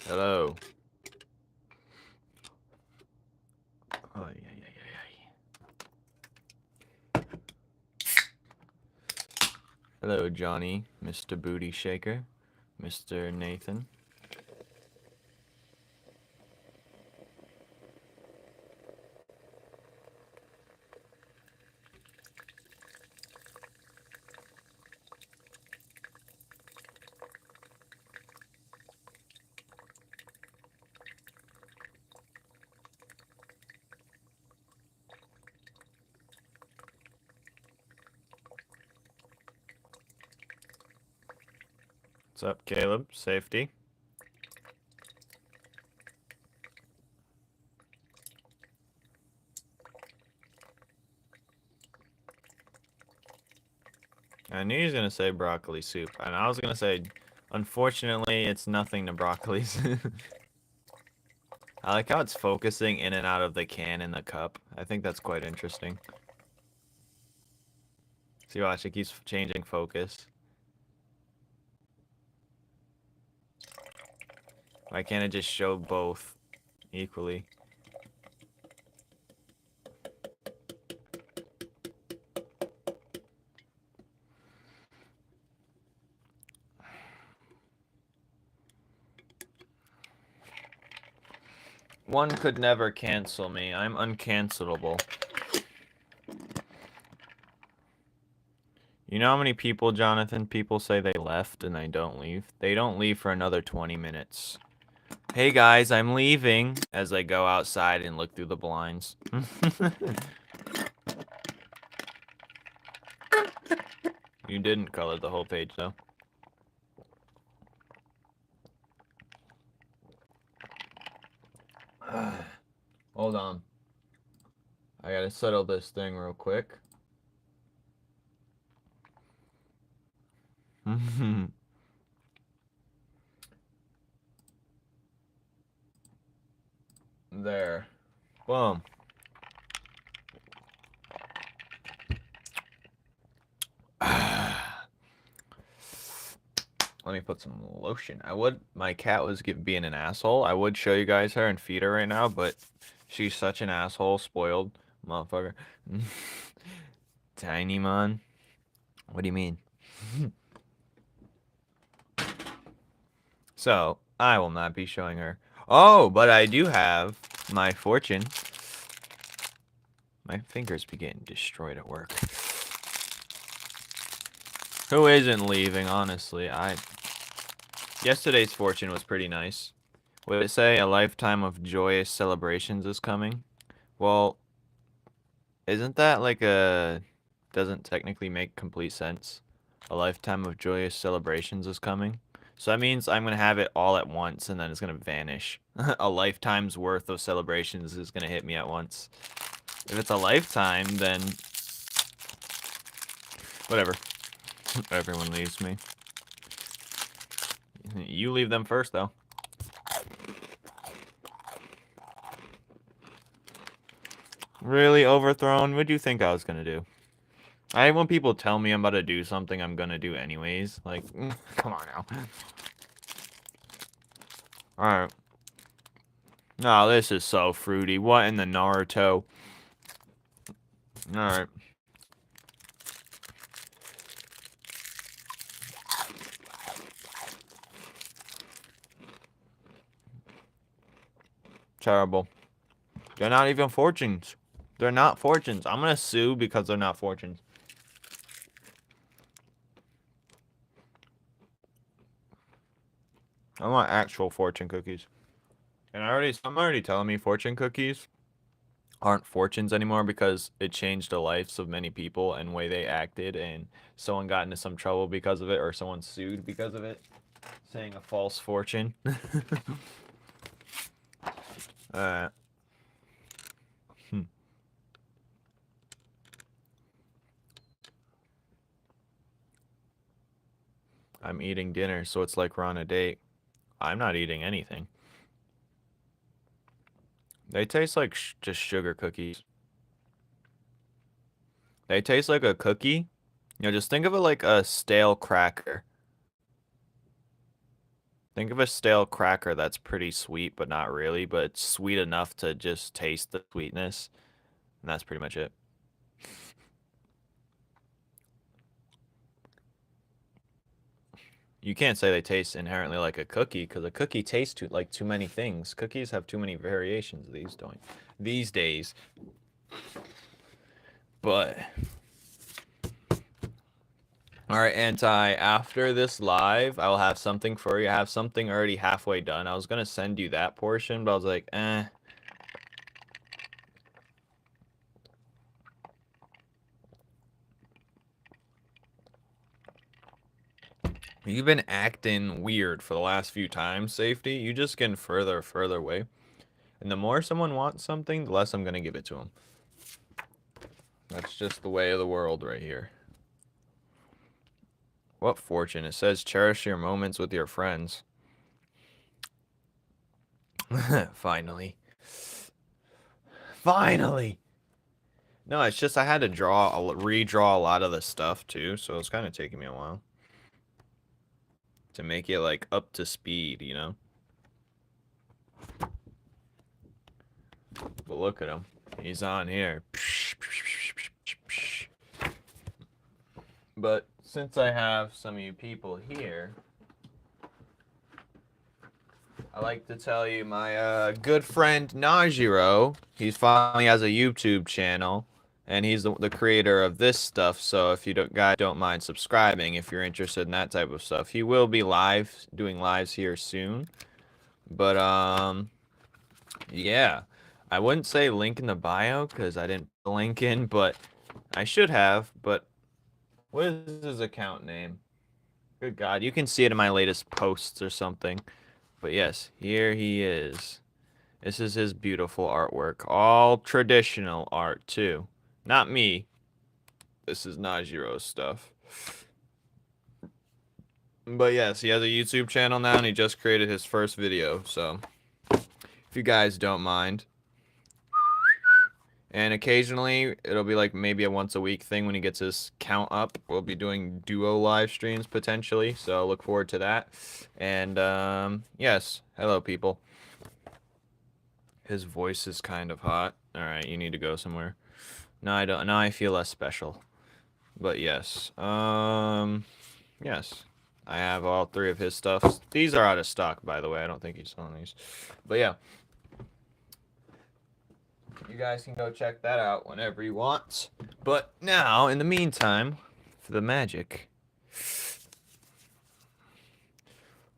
Hello. Oh, yeah. Hello, Johnny, Mr. Booty Shaker, Mr. Nathan. What's up, Caleb? Safety. I knew he was gonna say broccoli soup, and I was gonna say, unfortunately, it's nothing to broccoli soup. I like how it's focusing in and out of the can in the cup. I think that's quite interesting. See, watch, it keeps changing focus. Why can't it just show both equally? One could never cancel me. I'm uncancelable. You know how many people, Jonathan, people say they left and they don't leave? They don't leave for another 20 minutes. Hey guys, I'm leaving, as I go outside and look through the blinds. You didn't color the whole page, though. Hold on. I gotta settle this thing real quick. There. Boom. Let me put some lotion. My cat was being an asshole. I would show you guys her and feed her right now, but she's such an asshole, spoiled motherfucker. Tiny man. What do you mean? So, I will not be showing her. Oh, but I do have my fortune. My fingers be getting destroyed at work. Who isn't leaving, honestly? Yesterday's fortune was pretty nice. Would it say a lifetime of joyous celebrations is coming? Well, isn't that like doesn't technically make complete sense? A lifetime of joyous celebrations is coming. So that means I'm gonna have it all at once and then it's gonna vanish. A lifetime's worth of celebrations is gonna hit me at once. If it's a lifetime, then whatever. Everyone leaves me. You leave them first, though. Really overthrown? What'd you think I was gonna do? When people tell me I'm about to do something, I'm gonna do anyways. Like, come on now. Alright. No, this is so fruity. What in the Naruto? Alright. Terrible. They're not even fortunes. They're not fortunes. I'm gonna sue because they're not fortunes. I want actual fortune cookies. And I'm already telling me fortune cookies aren't fortunes anymore because it changed the lives of many people and way they acted, and someone got into some trouble because of it, or someone sued because of it, saying a false fortune. uh, hmm. I'm eating dinner, so it's like we're on a date. I'm not eating anything. They taste like just sugar cookies. They taste like a cookie. Just think of it like a stale cracker. Think of a stale cracker that's pretty sweet, but not really, but it's sweet enough to just taste the sweetness. And that's pretty much it. You can't say they taste inherently like a cookie because a cookie tastes like too many things. Cookies have too many variations these days. But all right, Anti, after this live, I will have something for you. I have something already halfway done. I was gonna send you that portion, but I was like, eh. You've been acting weird for the last few times, Safety. You just getting further away. And the more someone wants something, the less I'm gonna give it to them. That's just the way of the world right here. What fortune? It says cherish your moments with your friends. Finally. Finally! No, it's just I had to redraw a lot of the stuff too, so it's kind of taking me a while. To make it like up to speed, you know? But look at him. He's on here. But since I have some of you people here, I like to tell you my good friend Najiro, he finally has a YouTube channel, and he's the creator of this stuff, so if you guys don't mind subscribing, if you're interested in that type of stuff. He will be doing lives here soon. But, yeah. I wouldn't say link in the bio, because I didn't put the link in, but I should have, but what is his account name? Good God, you can see it in my latest posts or something. But yes, here he is. This is his beautiful artwork. All traditional art, too. Not me. This is Najiro's stuff. But yes, he has a YouTube channel now, and he just created his first video, so if you guys don't mind. And occasionally, it'll be like maybe a once a week thing when he gets his count up. We'll be doing duo live streams potentially, so look forward to that. And, yes, hello people. His voice is kind of hot. Alright, you need to go somewhere. No, I don't. Now I feel less special. But yes. Yes. I have all 3 of his stuff. These are out of stock, by the way. I don't think he's selling these. But yeah. You guys can go check that out whenever you want. But now, in the meantime, for the magic.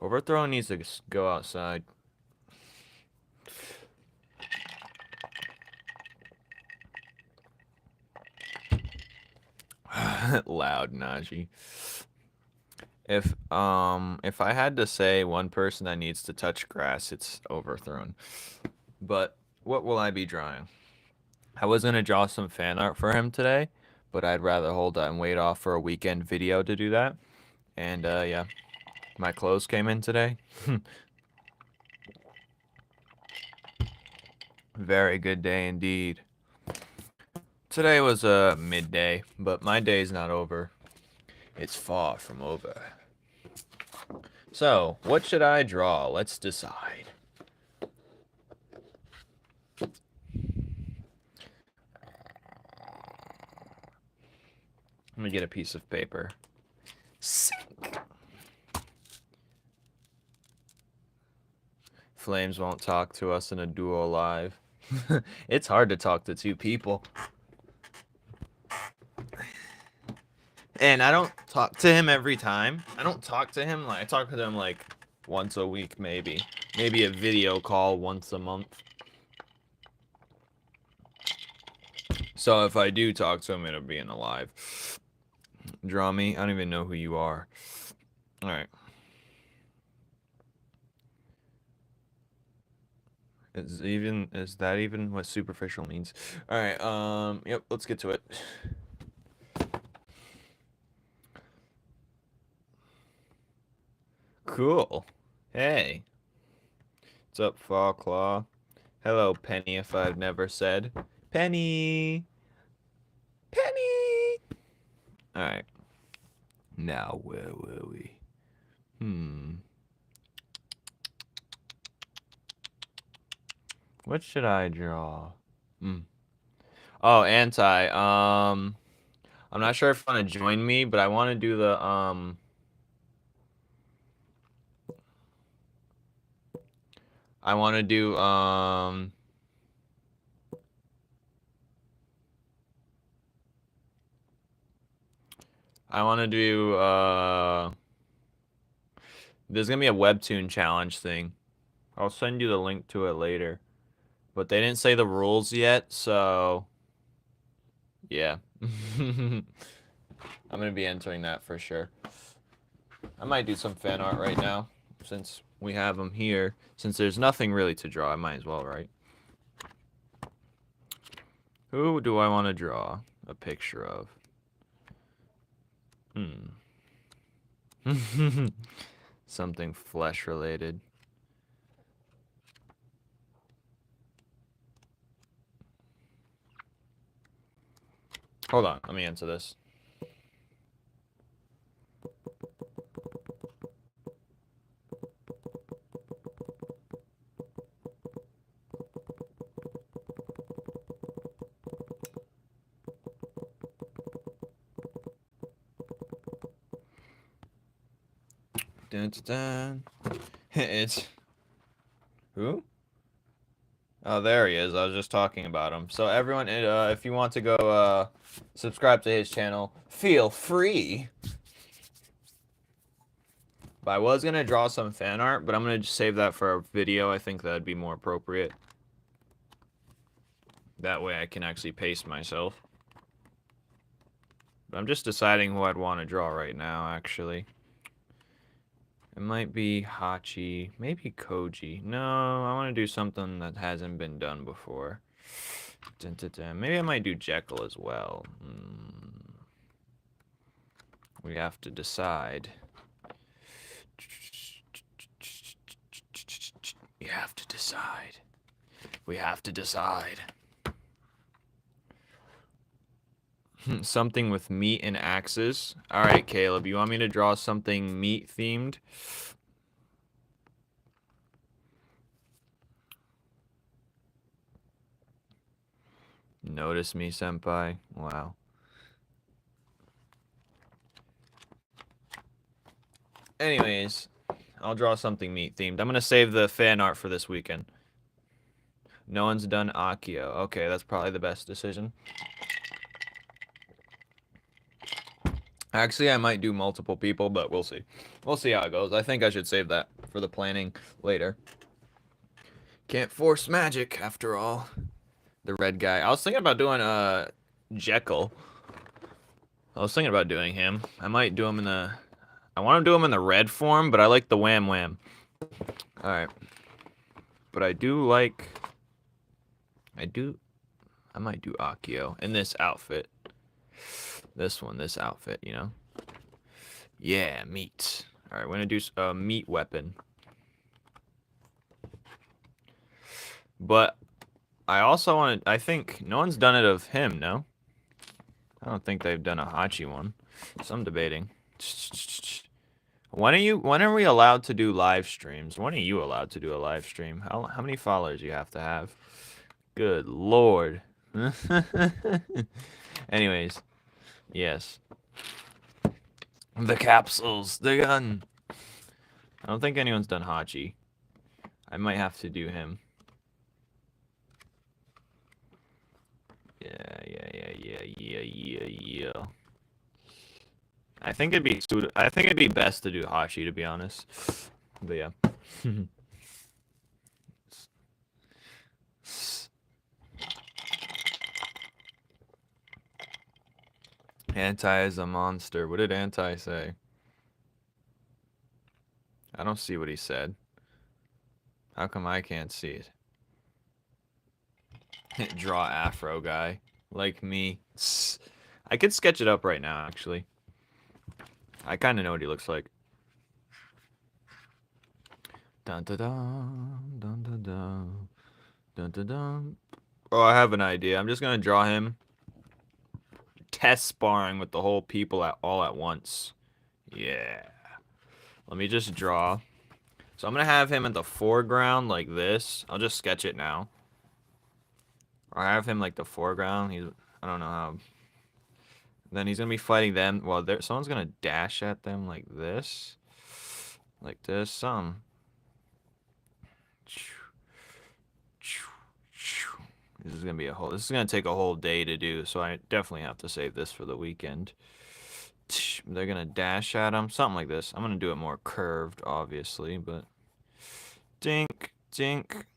Overthrow needs to go outside. Loud Najee. If I had to say one person that needs to touch grass, it's Overthrown. But what will I be drawing? I was gonna draw some fan art for him today, but I'd rather hold that and wait off for a weekend video to do that. And yeah, my clothes came in today. Very good day indeed. Today was a midday, but my day's not over. It's far from over. So, what should I draw? Let's decide. Let me get a piece of paper. Sink. Flames won't talk to us in a duo live. It's hard to talk to 2 people. And I don't talk to him every time. I don't talk to him. I talk to him like once a week, maybe. Maybe a video call once a month. So if I do talk to him, it'll be in a live. Draw me. I don't even know who you are. All right. Is that even what superficial means? All right. Yep. Let's get to it. Cool. Hey. What's up, Fall Claw? Hello, Penny. If I've never said Penny. Penny. All right. Now where were we? What should I draw? Oh, anti. I'm not sure if you want to join me, but I want to do the I want to do I want to do there's gonna be a Webtoon challenge thing. I'll send you the link to it later. But they didn't say the rules yet, so yeah. I'm gonna be entering that for sure. I might do some fan art right now, since we have them here. Since there's nothing really to draw, I might as well, right? Who do I want to draw a picture of? Something flesh related. Hold on, let me answer this. Dun, dun, dun. It's who? Oh, there he is. I was just talking about him. So everyone, if you want to go subscribe to his channel, feel free. But I was gonna draw some fan art, but I'm gonna just save that for a video. I think that'd be more appropriate. That way I can actually pace myself. But I'm just deciding who I'd want to draw right now, actually. It might be Hachi, maybe Koji. No, I want to do something that hasn't been done before. Dun, dun, dun. Maybe I might do Jekyll as well. We have to decide. We have to decide. We have to decide. Something with meat and axes. All right, Caleb, you want me to draw something meat themed? Notice me, senpai. Wow. Anyways, I'll draw something meat themed. I'm gonna save the fan art for this weekend. No one's done Akio. Okay, that's probably the best decision. Actually, I might do multiple people, but we'll see. We'll see how it goes. I think I should save that for the planning later. Can't force magic, after all. The red guy. I was thinking about doing Jekyll. I was thinking about doing him. I might do him in the... I want to do him in the red form, but I like the wham wham. Alright. But I do like... I might do Akio in this outfit. This outfit, you know? Yeah, meat. Alright, we're gonna do a meat weapon. But I also want to... I think no one's done it of him, no? I don't think they've done a Hachi one. So I'm debating. When are we allowed to do live streams? When are you allowed to do a live stream? How many followers you have to have? Good lord. Anyways, yes. The capsules, the gun. I don't think anyone's done Hachi. I might have to do him. Yeah. I think it'd be best to do Hachi, to be honest. But yeah. Anti is a monster. What did Anti say? I don't see what he said. How come I can't see it? Draw afro guy. Like me. I could sketch it up right now, actually. I kind of know what he looks like. Dun dun dun dun dun dun dun dun dun. Oh, I have an idea. I'm just gonna draw him test sparring with the whole people all at once. Yeah. Let me just draw. So I'm gonna have him in the foreground like this. I'll just sketch it now. Or have him like the foreground. I don't know how. Then he's gonna be fighting them. Well, someone's gonna dash at them like this. Like this. This is gonna be this is gonna take a whole day to do, so I definitely have to save this for the weekend. They're gonna dash at him, something like this. I'm gonna do it more curved, obviously, but dink, dink,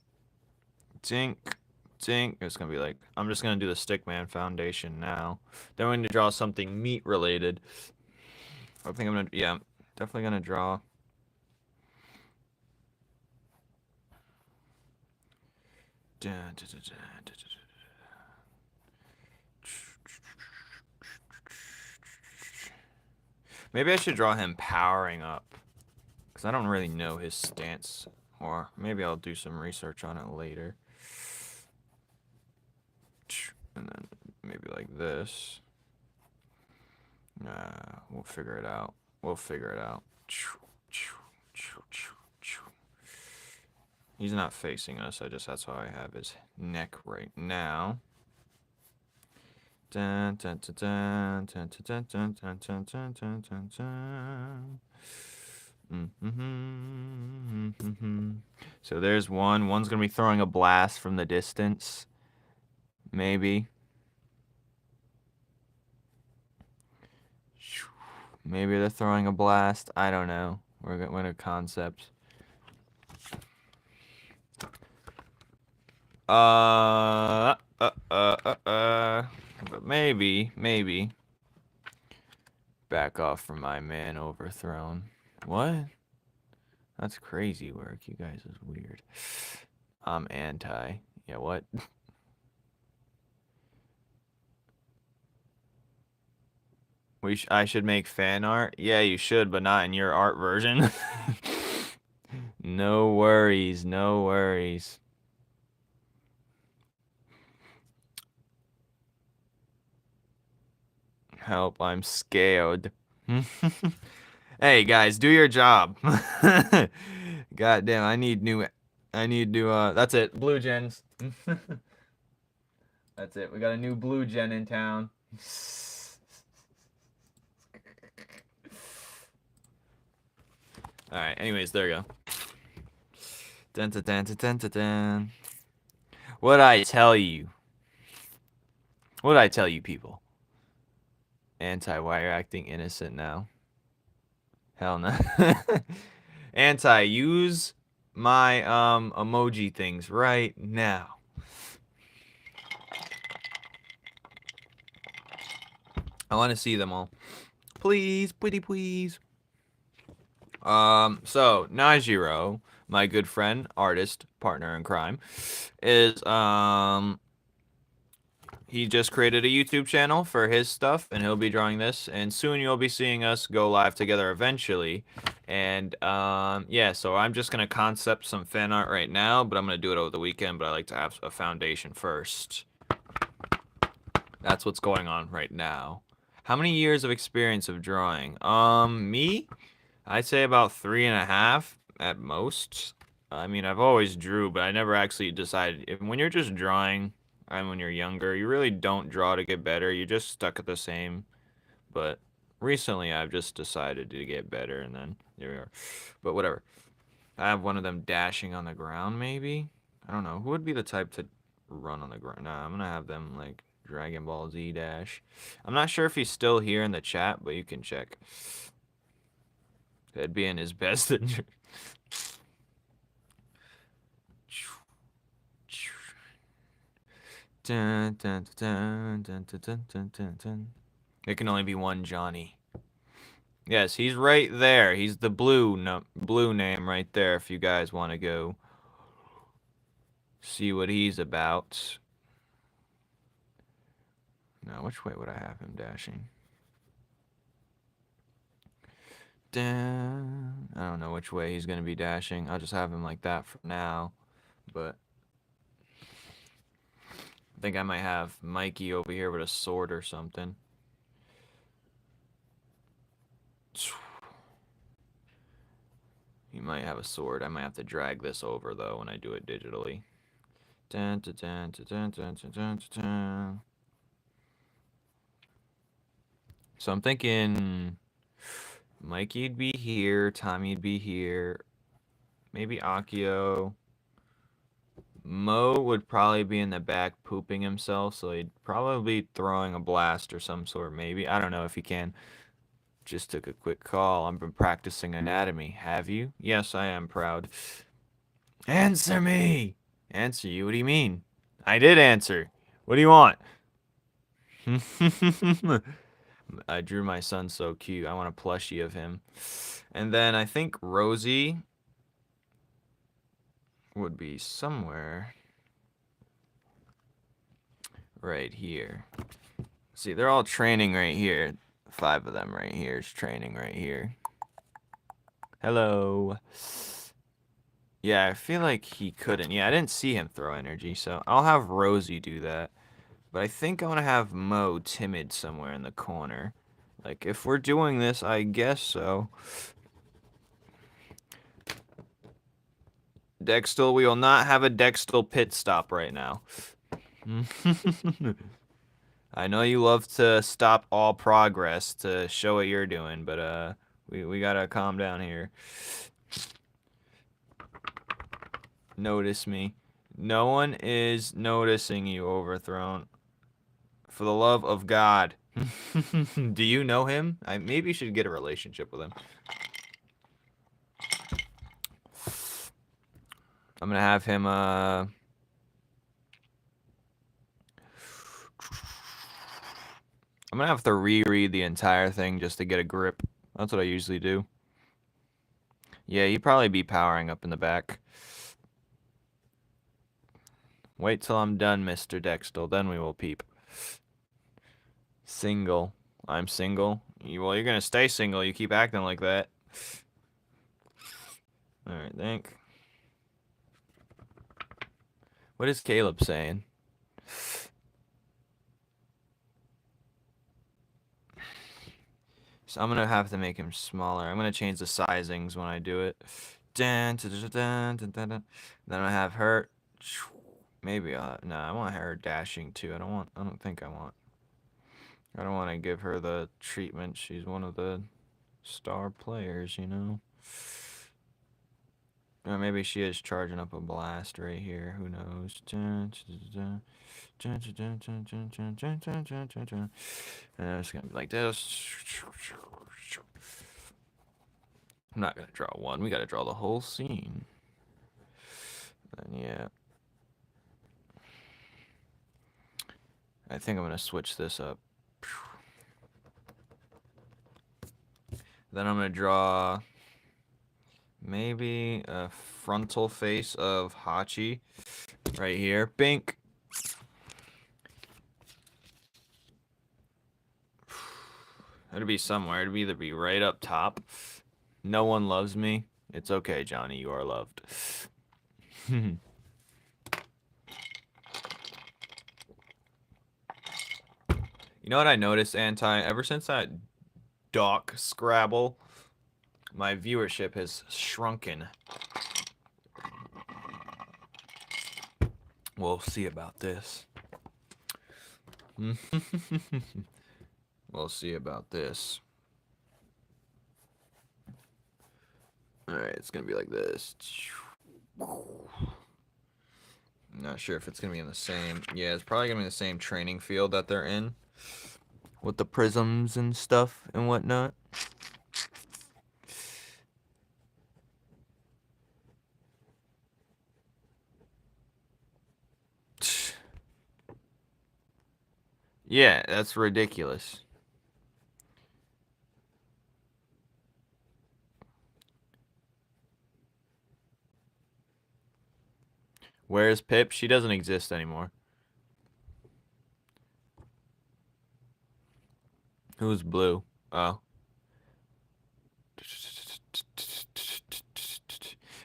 dink, dink. It's gonna be like, I'm just gonna do the Stickman Foundation now. Then we're gonna draw something meat related. I think I'm gonna, yeah, definitely gonna draw. Maybe I should draw him powering up, because I don't really know his stance, or maybe I'll do some research on it later. And then maybe like this. We'll figure it out. We'll figure it out. He's not facing us. That's how I have his neck right now. Dun, dun, dun, dun, dun, dun, dun, dun, dun, dun, dun, dun, dun. So there's one. One's gonna be throwing a blast from the distance. Maybe. Maybe they're throwing a blast. I don't know. We're gonna concept. But maybe. Back off from my man overthrown. What? That's crazy work. You guys is weird. I'm anti. Yeah, what? I should make fan art? Yeah, you should, but not in your art version. No worries, no worries. Help, I'm scared. Hey guys, do your job. God damn, I need new that's it, blue gens. That's it. We got a new blue gen in town. All right. Anyways, there you go. Dun, dun, dun, dun, dun, dun. What'd I tell you? What'd I tell you, people? Anti, why you're acting innocent now? Hell no. Anti, use my emoji things right now. I want to see them all. Please, pretty please. So Najiro, my good friend, artist, partner in crime, is he just created a YouTube channel for his stuff, and he'll be drawing this, and soon you'll be seeing us go live together eventually. And yeah, so I'm just gonna concept some fan art right now, but I'm gonna do it over the weekend. But I like to have a foundation first. That's what's going on right now. How many years of experience of drawing? Me? I'd say about 3.5 at most. I mean, I've always drew, but I never actually decided. When you're just drawing, and when you're younger, you really don't draw to get better. You're just stuck at the same. But recently, I've just decided to get better, and then here we are. But whatever. I have one of them dashing on the ground, maybe? I don't know. Who would be the type to run on the ground? Nah, I'm gonna have them, like, Dragon Ball Z dash. I'm not sure if he's still here in the chat, but you can check. That'd be in his best interest. Dun, dun, dun, dun, dun, dun, dun, dun, dun. It can only be one Johnny. Yes, he's right there. He's the blue name right there if you guys want to go see what he's about. Now, which way would I have him dashing? I don't know which way he's going to be dashing. I'll just have him like that for now. But I think I might have Mikey over here with a sword or something. He might have a sword. I might have to drag this over, though, when I do it digitally. Dun, dun, dun, dun, dun, dun, dun, dun, dun. So I'm thinking Mikey'd be here, Tommy'd be here, maybe Akio. Mo would probably be in the back pooping himself, so he'd probably be throwing a blast or some sort, maybe. I don't know if he can. Just took a quick call. I've been practicing anatomy. Have you? Yes, I am proud. Answer me! Answer you? What do you mean? I did answer. What do you want? I drew my son so cute. I want a plushie of him. And then I think Rosie would be somewhere right here. See, they're all training right here. 5 of them right here is training right here. Hello. Yeah, I feel like he couldn't. Yeah, I didn't see him throw energy, so I'll have Rosie do that. But I think I want to have Mo timid somewhere in the corner. Like, if we're doing this, I guess so. Dextal, we will not have a Dextal pit stop right now. I know you love to stop all progress to show what you're doing, but we gotta calm down here. Notice me. No one is noticing you, Overthrown. For the love of God. Do you know him? Maybe you should get a relationship with him. I'm gonna have him, I'm gonna have to reread the entire thing just to get a grip. That's what I usually do. Yeah, you'd probably be powering up in the back. Wait till I'm done, Mr. Dextal, then we will peep. Single. I'm single. Well, you're gonna stay single. You keep acting like that. Alright, think. What is Caleb saying? So I'm gonna have to make him smaller. I'm gonna change the sizings when I do it. Then I have her. Maybe no, I want her dashing too. I don't think I want. I don't want to give her the treatment. She's one of the star players, you know. Or maybe she is charging up a blast right here. Who knows? And it's gonna be like this. I'm not gonna draw one. We gotta draw the whole scene. And yeah. I think I'm gonna switch this up. Then I'm gonna draw maybe a frontal face of Hachi right here. Bink. It'll be somewhere. It'll either be right up top. No one loves me. It's okay, Johnny. You are loved. You know what I noticed, Anti? Ever since that Doc Scrabble, my viewership has shrunken. We'll see about this. We'll see about this. Alright, it's gonna be like this. I'm not sure if it's gonna be in the same. Yeah, it's probably gonna be in the same training field that they're in. With the prisms and stuff and whatnot. Yeah, that's ridiculous. Where's Pip? She doesn't exist anymore. Who's blue? Oh.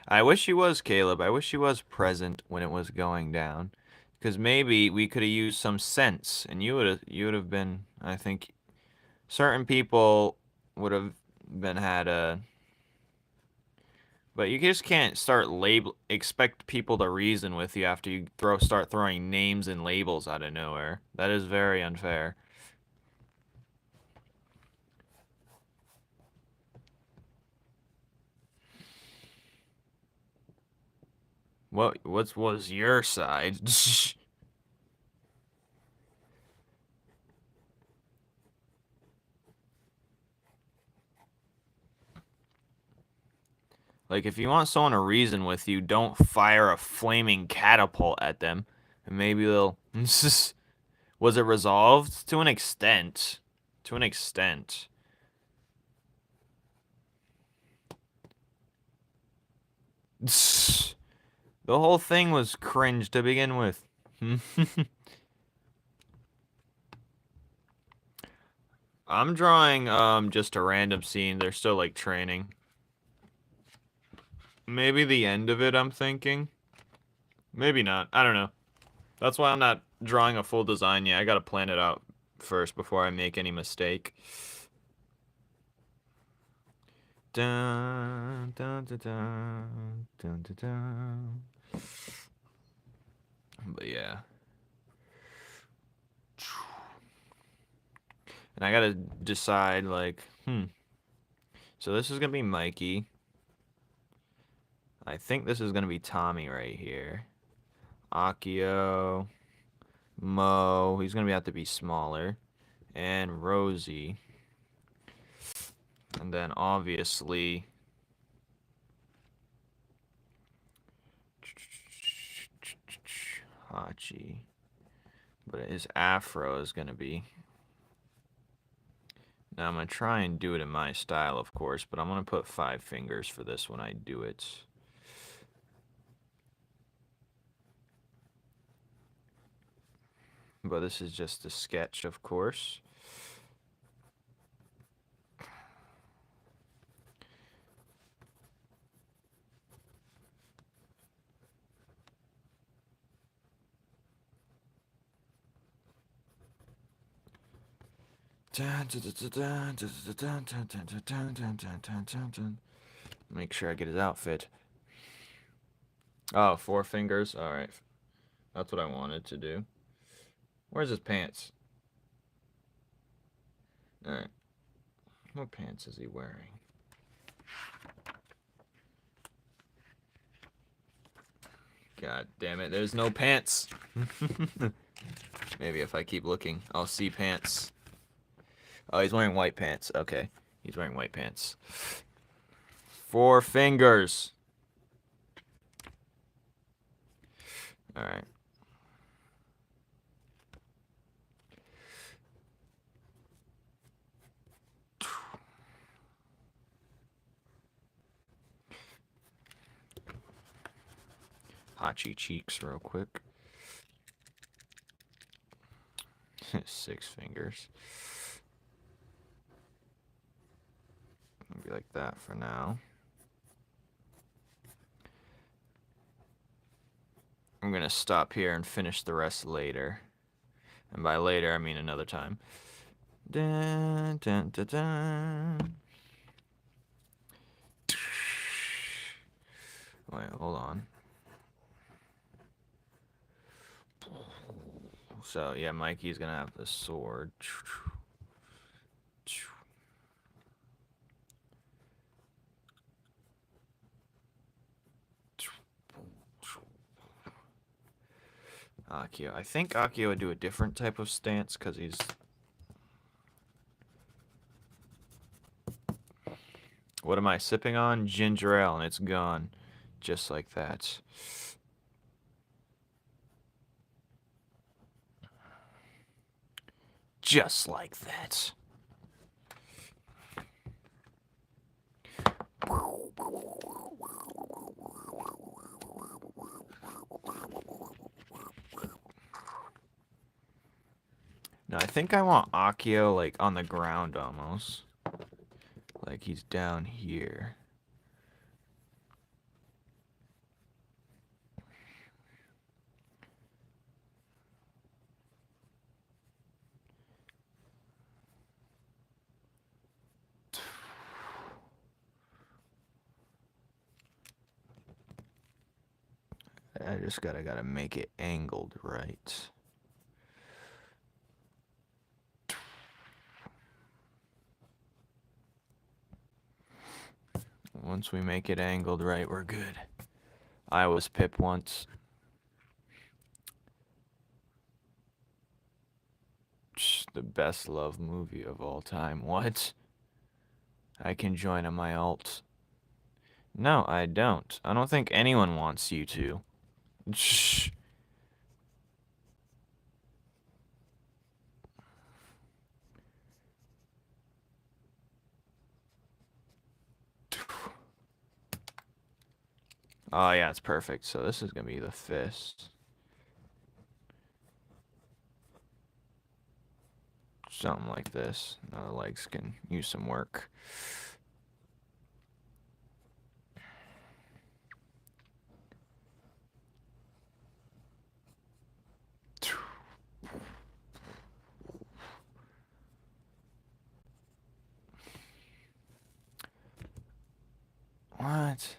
I wish she was, Caleb. I wish she was present when it was going down. Because maybe we could have used some sense, and you would have been, I think, certain people would have been had a. But you just can't expect people to reason with you after you start throwing names and labels out of nowhere. That is very unfair. What was your side? Like, if you want someone to reason with you, don't fire a flaming catapult at them. And maybe they'll... Was it resolved? To an extent. To an extent. The whole thing was cringe to begin with. I'm drawing just a random scene. They're still like training. Maybe the end of it, I'm thinking. Maybe not. I don't know. That's why I'm not drawing a full design yet. I gotta plan it out first before I make any mistake. Dun, dun, dun, dun, dun, dun, dun. But yeah. And I gotta decide, like, So this is gonna be Mikey. I think this is gonna be Tommy right here. Akio. Mo. He's gonna have to be smaller. And Rosie. And then obviously Hachi. But his afro is gonna be. Now I'm gonna try and do it in my style, of course, but I'm gonna put 5 fingers for this when I do it. But this is just a sketch, of course. Make sure I get his outfit. Oh, 4 fingers? Alright. That's what I wanted to do. Where's his pants? Alright. What pants is he wearing? God damn it, there's no pants. Maybe if I keep looking, I'll see pants. Oh, he's wearing white pants. Okay. He's wearing white pants. 4 fingers. Alright. Hachi cheeks real quick. 6 fingers. Maybe like that for now. I'm gonna stop here and finish the rest later. And by later, I mean another time. Dun, dun, dun, dun. Wait, hold on. So, yeah, Mikey's gonna have the sword. Akio. I think Akio would do a different type of stance because he's... What am I sipping on? Ginger ale, and it's gone. Just like that. Just like that. No, I think I want Akio, like, on the ground almost. Like, he's down here. I just gotta make it angled right. Once we make it angled right, we're good. I was Pip once. The best love movie of all time. What? I can join on my alt. No, I don't. I don't think anyone wants you to. Shh. Oh yeah, it's perfect. So this is gonna be the fist. Something like this. Now the legs can use some work. What?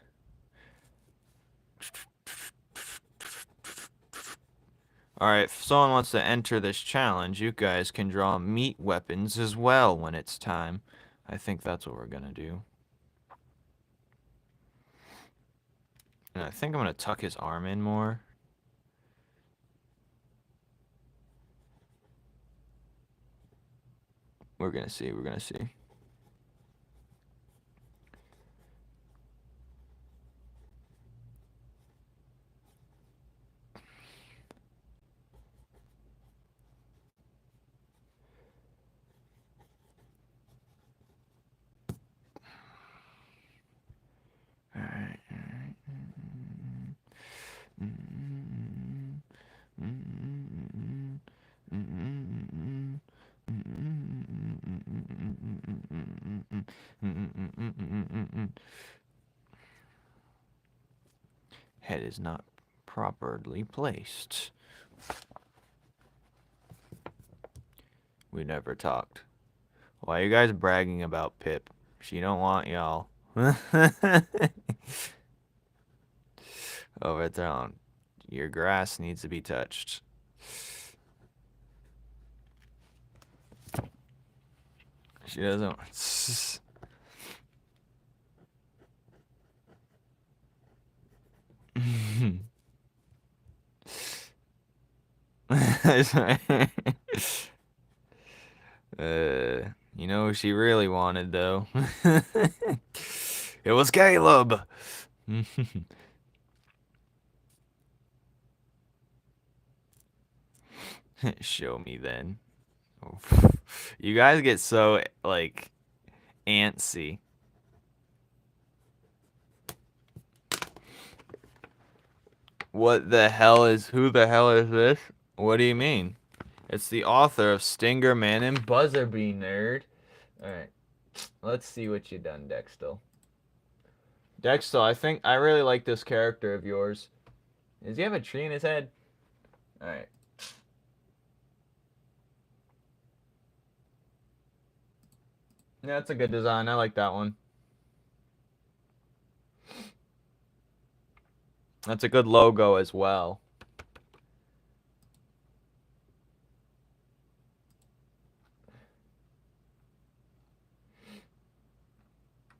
Alright, if someone wants to enter this challenge, you guys can draw meat weapons as well when it's time. I think that's what we're gonna do. And I think I'm gonna tuck his arm in more. We're gonna see, we're gonna see. Alright, alright. Head is not properly placed. We never talked. Why are you guys bragging about Pip? She don't want y'all. Overthrown. Your grass needs to be touched. She doesn't. You know who she really wanted though? It was Caleb. Show me then. You guys get so like antsy. What the hell is, who the hell is this? What do you mean? It's the author of Stinger Man and Buzzerby, nerd. Alright. Let's see what you done, Dextel. Dextel, I think I really like this character of yours. Does he have a tree in his head? Alright. Yeah, that's a good design. I like that one. That's a good logo as well.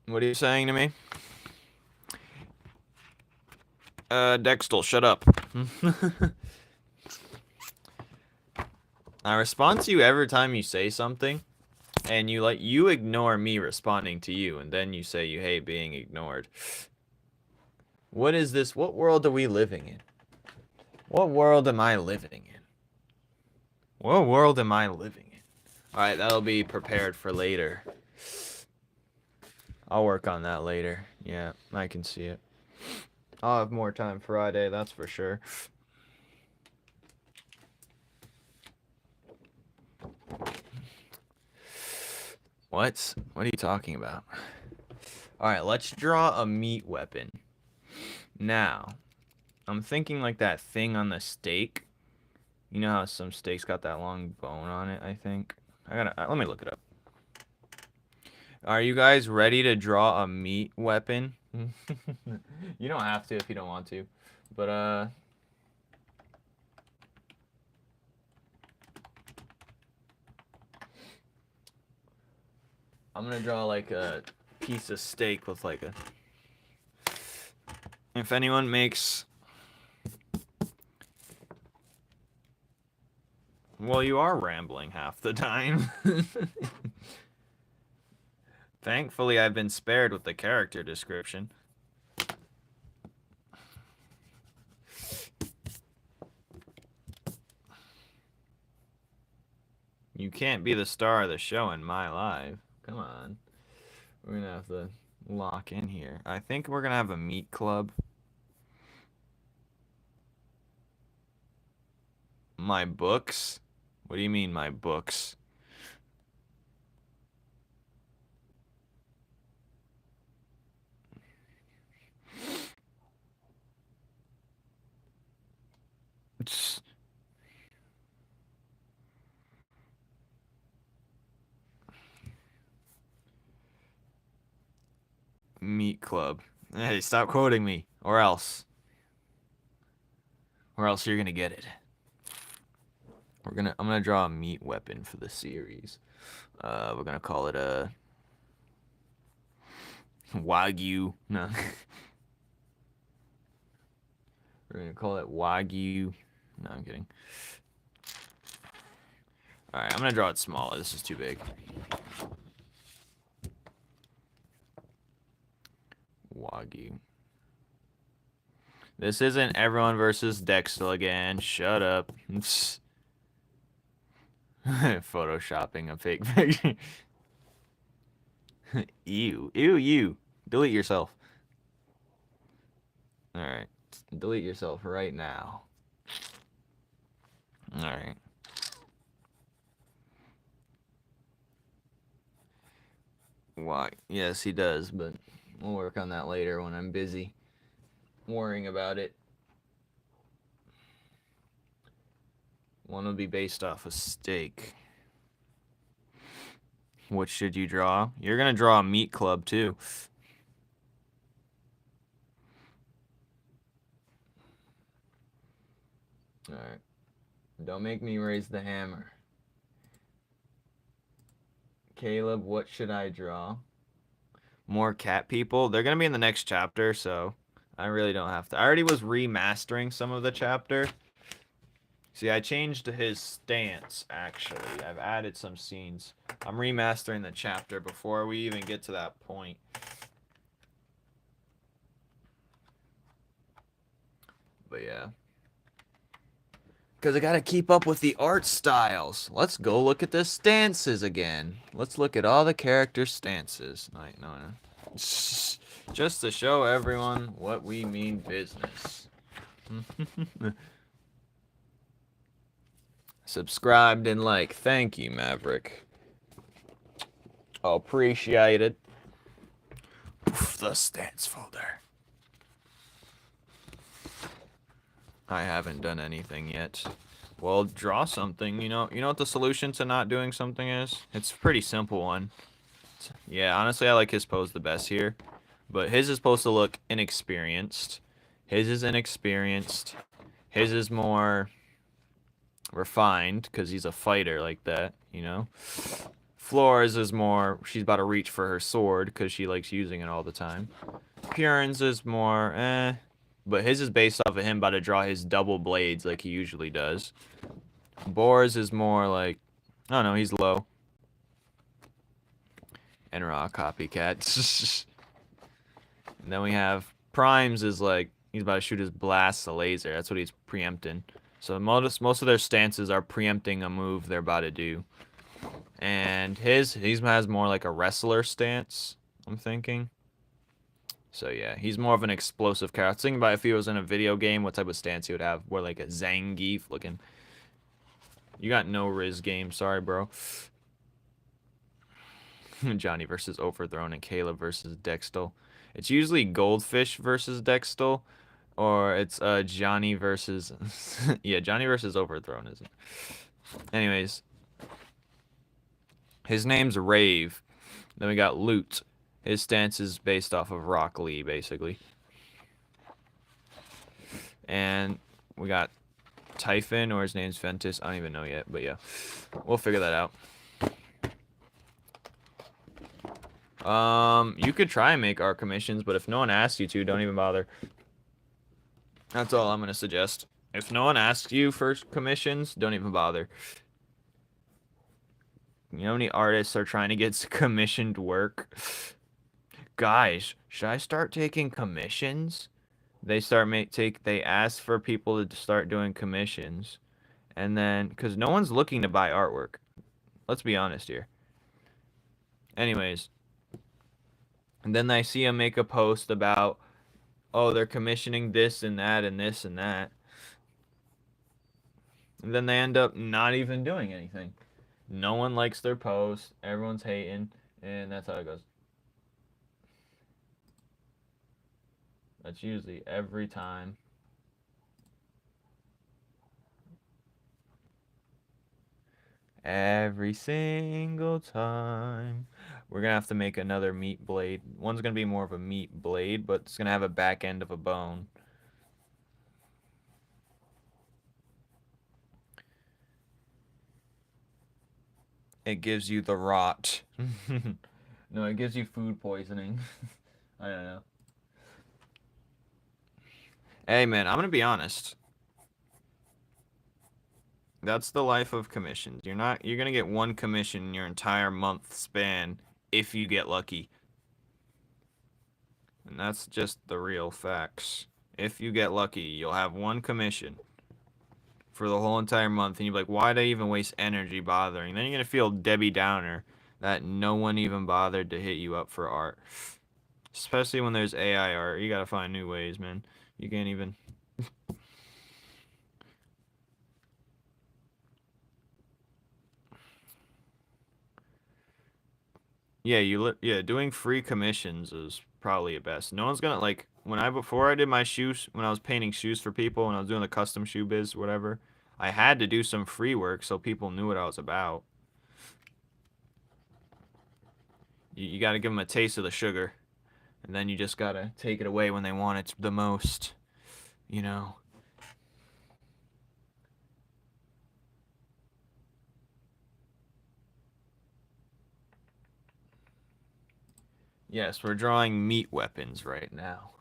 What are you saying to me? Dextel, shut up. I respond to you every time you say something, and you ignore me responding to you, and then you say you hate being ignored. What is this? What world are we living in? What world am I living in? What world am I living in? Alright, that'll be prepared for later. I'll work on that later. Yeah, I can see it. I'll have more time Friday, that's for sure. What? What are you talking about? Alright, let's draw a meat weapon. Now, I'm thinking like that thing on the steak. You know how some steaks got that long bone on it, I think? Let me look it up. Are you guys ready to draw a meat weapon? You don't have to if you don't want to. But, I'm gonna draw like a piece of steak with like a... If anyone makes... Well, you are rambling half the time. Thankfully, I've been spared with the character description. You can't be the star of the show in my life. Come on. We're gonna have to lock in here. I think we're gonna have a meat club. My books? What do you mean, my books? Meat club. Hey, stop quoting me, or else. Or else you're gonna get it. I'm gonna draw a meat weapon for the series. We're gonna call it a Wagyu. No. We're gonna call it Wagyu. No, I'm kidding. Alright, I'm gonna draw it smaller. This is too big. Wagyu. This isn't everyone versus Dexel again. Shut up. Photoshopping a fake picture. Ew. Ew, you. Delete yourself. Alright. Delete yourself right now. Alright. Why? Yes, he does, but we'll work on that later when I'm busy worrying about it. One will be based off a steak. What should you draw? You're gonna draw a meat club too. Alright. Don't make me raise the hammer. Caleb, what should I draw? More cat people? They're gonna be in the next chapter, so I really don't have to. I already was remastering some of the chapter. See, I changed his stance, actually. I've added some scenes. I'm remastering the chapter before we even get to that point. But yeah. Because I gotta keep up with the art styles. Let's go look at the stances again. Let's look at all the character stances. No. Just to show everyone what we mean business. Subscribed and like. Thank you, Maverick. Appreciate it. Oof, the stance folder. I haven't done anything yet. Well, draw something. You know what the solution to not doing something is? It's a pretty simple one. Yeah, honestly, I like his pose the best here. But his is supposed to look inexperienced. His is inexperienced. His is more refined because he's a fighter like that, you know? Flora's is more, she's about to reach for her sword because she likes using it all the time. Purin's is more, but his is based off of him about to draw his double blades like he usually does. Boar's is more like, I don't know, he's low. And raw copycat. And then we have Prime's is like, he's about to shoot his blast, a laser. That's what he's preempting. So most of their stances are preempting a move they're about to do. And he has more like a wrestler stance, I'm thinking. So yeah, he's more of an explosive character. I was thinking about if he was in a video game, what type of stance he would have. More like a Zangief looking. You got no Riz game, sorry bro. Johnny versus Overthrown and Caleb versus Dextel. It's usually Goldfish versus Dextel, or it's Johnny versus yeah, Johnny versus Overthrown, isn't it? Anyways, his name's Rave. Then we got Loot. His stance is based off of Rock Lee, basically. And we got Typhon, or his name's Ventus. I don't even know yet, but yeah. We'll figure that out. You could try and make art commissions, but if no one asks you to, don't even bother. That's all I'm gonna suggest. If no one asks you for commissions, don't even bother. You know how many artists are trying to get commissioned work? Guys, should I start taking commissions? They ask for people to start doing commissions, and then because no one's looking to buy artwork. Let's be honest here. Anyways, and then I see them make a post about, oh, they're commissioning this and that and this and that. And then they end up not even doing anything. No one likes their post. Everyone's hating. And that's how it goes. That's usually every time. Every single time. We're going to have to make another meat blade. One's going to be more of a meat blade, but it's going to have a back end of a bone. It gives you the rot. No, it gives you food poisoning. I don't know. Hey, man, I'm going to be honest. That's the life of commissions. You're going to get one commission in your entire month span if you get lucky. And that's just the real facts. If you get lucky, you'll have one commission for the whole entire month, and you'll be like, why'd I even waste energy bothering? Then you're going to feel Debbie Downer that no one even bothered to hit you up for art. Especially when there's AI art. You got to find new ways, man. You can't even... Yeah, doing free commissions is probably the best. No one's gonna like before I did my shoes, when I was painting shoes for people, when I was doing the custom shoe biz, whatever. I had to do some free work so people knew what I was about. You got to give them a taste of the sugar, and then you just gotta take it away when they want it the most. You know. Yes, we're drawing meat weapons right now.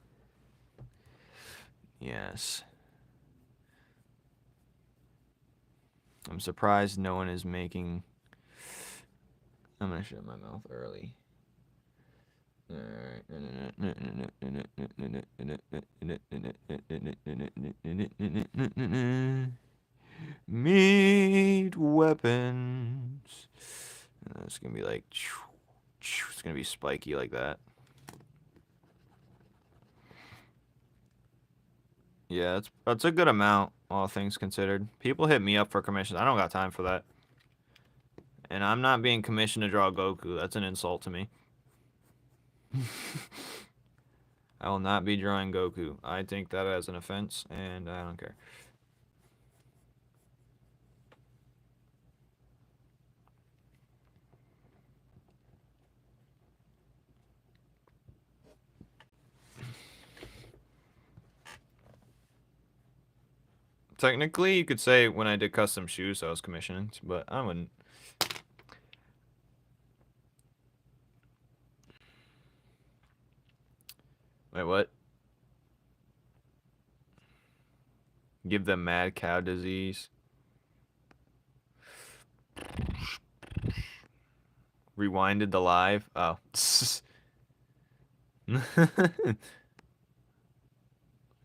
Yes. I'm surprised no one is making... I'm gonna shut my mouth early. Meat weapons. It's gonna be like... It's gonna be spiky like that. Yeah, that's a good amount, all things considered. People hit me up for commissions. I don't got time for that. And I'm not being commissioned to draw Goku. That's an insult to me. I will not be drawing Goku. I think that as an offense, and I don't care. Technically, you could say when I did custom shoes, I was commissioned, but I wouldn't. Wait, what? Give them mad cow disease. Rewinded the live? Oh.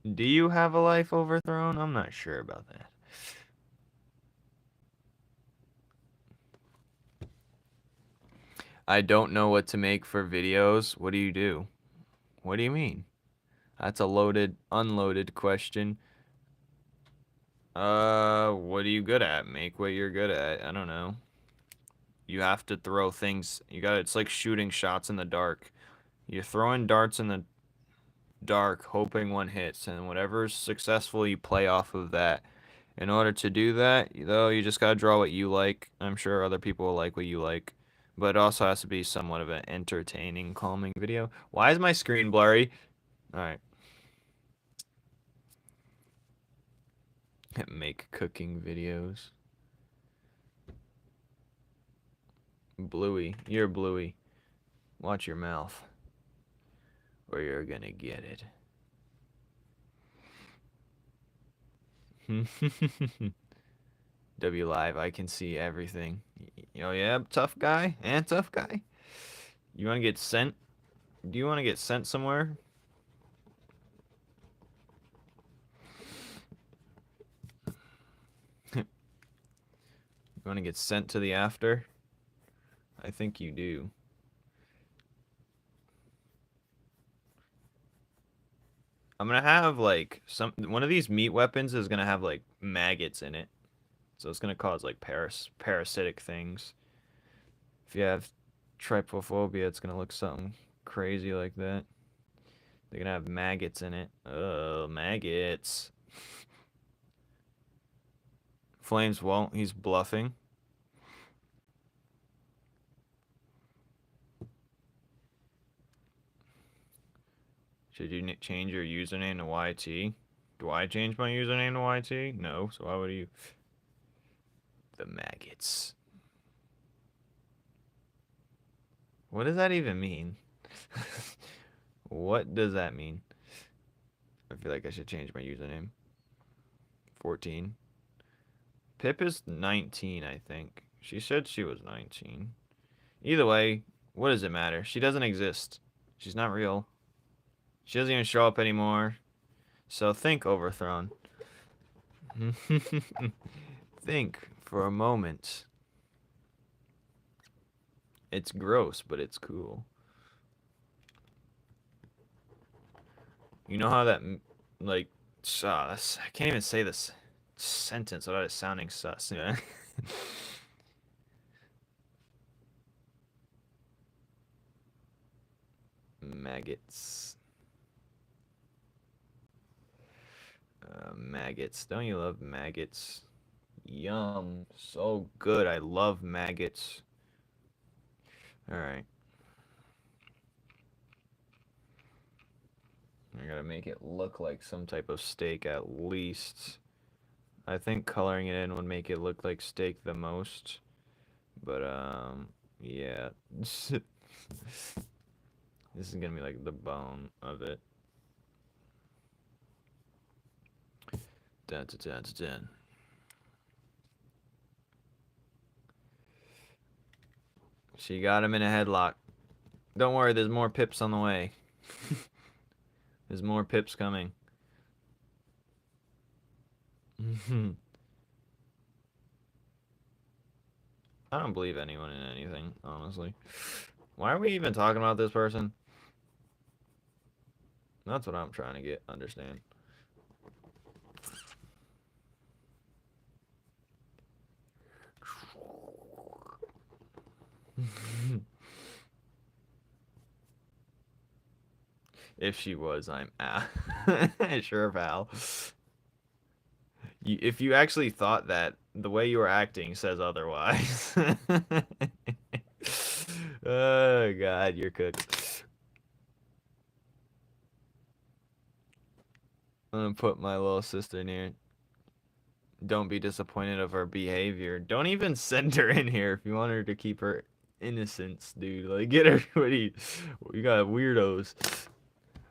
Do you have a life overthrown? I'm not sure about that. I don't know what to make for videos. What do you do? What do you mean? That's a loaded, unloaded question. What are you good at? Make what you're good at. I don't know. you have to throw things. It's like shooting shots in the dark. You're throwing darts in the dark, hoping one hits, and whatever's successful, you play off of that. In order to do that, though, you just gotta draw what you like. I'm sure other people will like what you like. But it also has to be somewhat of an entertaining, calming video. Why is my screen blurry? Alright. Make cooking videos. Bluey. You're Bluey. Watch your mouth. Or you're gonna get it. W Live, I can see everything. Oh yeah, tough guy? And tough guy? You wanna get sent? Do you wanna get sent somewhere? You wanna get sent to the after? I think you do. I'm gonna have like one of these meat weapons is gonna have like maggots in it. So it's gonna cause like parasitic things. If you have trypophobia, it's gonna look something crazy like that. They're gonna have maggots in it. Oh, maggots. Flames won't. He's bluffing. Should you change your username to YT? Do I change my username to YT? No, so why would you? The maggots. What does that even mean? What does that mean? I feel like I should change my username. 14. Pip is 19, I think. She said she was 19. Either way, what does it matter? She doesn't exist. She's not real. She doesn't even show up anymore. So think, Overthrown. Think for a moment. It's gross, but it's cool. You know how that, like, I can't even say this sentence without it sounding sus. Yeah. Maggots. Maggots. Don't you love maggots? Yum. So good. I love maggots. Alright. I gotta make it look like some type of steak at least. I think coloring it in would make it look like steak the most. But, yeah. This is gonna be like the bone of it. Dun, dun, dun, dun, dun. She got him in a headlock. Don't worry, there's more pips on the way. There's more pips coming. I don't believe anyone in anything, honestly. Why are we even talking about this person? That's what I'm trying to understand. If she was, I'm sure, pal. If you actually thought that, the way you were acting says otherwise. Oh God, you're cooked. I'm gonna put my little sister near. Don't be disappointed of her behavior. Don't even send her in here if you want her to keep her innocence, dude. Like, get her. What do you got weirdos.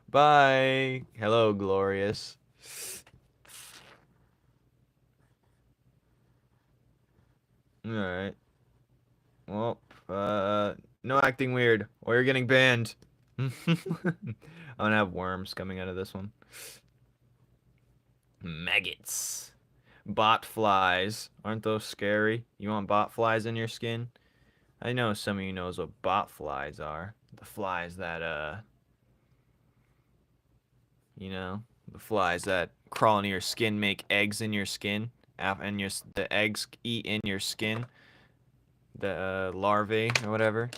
Bye. Hello, Glorious. Alright. Well, no acting weird, or you're getting banned. I'm gonna have worms coming out of this one. Maggots. Bot flies. Aren't those scary? You want bot flies in your skin? I know some of you knows what bot flies are. The flies that, you know, the flies that crawl into your skin, make eggs in your skin, and the eggs eat in your skin. the larvae or whatever.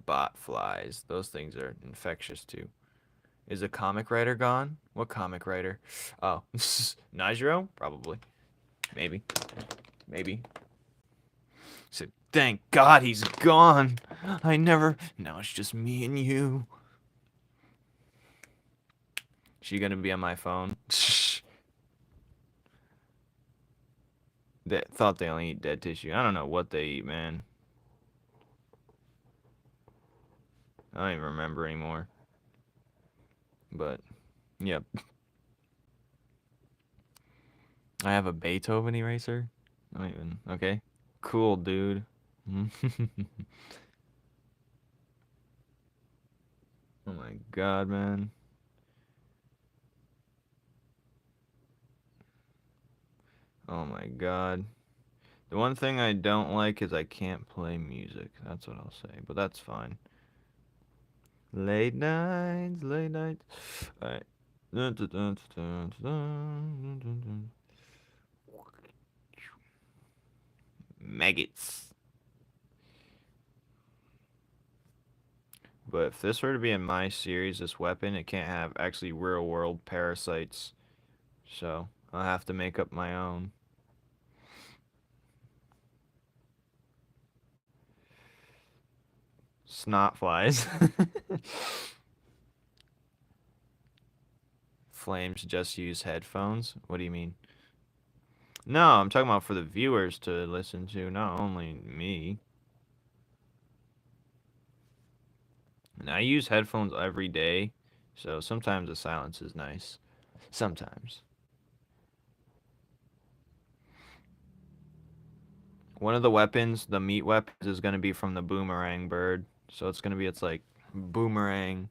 Bot flies. Those things are infectious too. Is a comic writer gone? What comic writer? Oh, Nigero? Probably. Maybe. Maybe. Said, thank God he's gone. I never. Now it's just me and you. She gonna be on my phone? They thought they only eat dead tissue. I don't know what they eat, man. I don't even remember anymore. But, yep. I have a Beethoven eraser. I don't even. Okay. Cool, dude. Oh my God, man. Oh my God. The one thing I don't like is I can't play music. That's what I'll say. But that's fine. Late nights, late nights. Alright. Maggots. But if this were to be in my series, this weapon, it can't have actually real world parasites. So I'll have to make up my own. Snot flies. Flames just use headphones? What do you mean? No, I'm talking about for the viewers to listen to, not only me. And I use headphones every day, so sometimes the silence is nice. Sometimes. One of the weapons, the meat weapons, is going to be from the boomerang bird. So it's going to be, it's like, boomerang.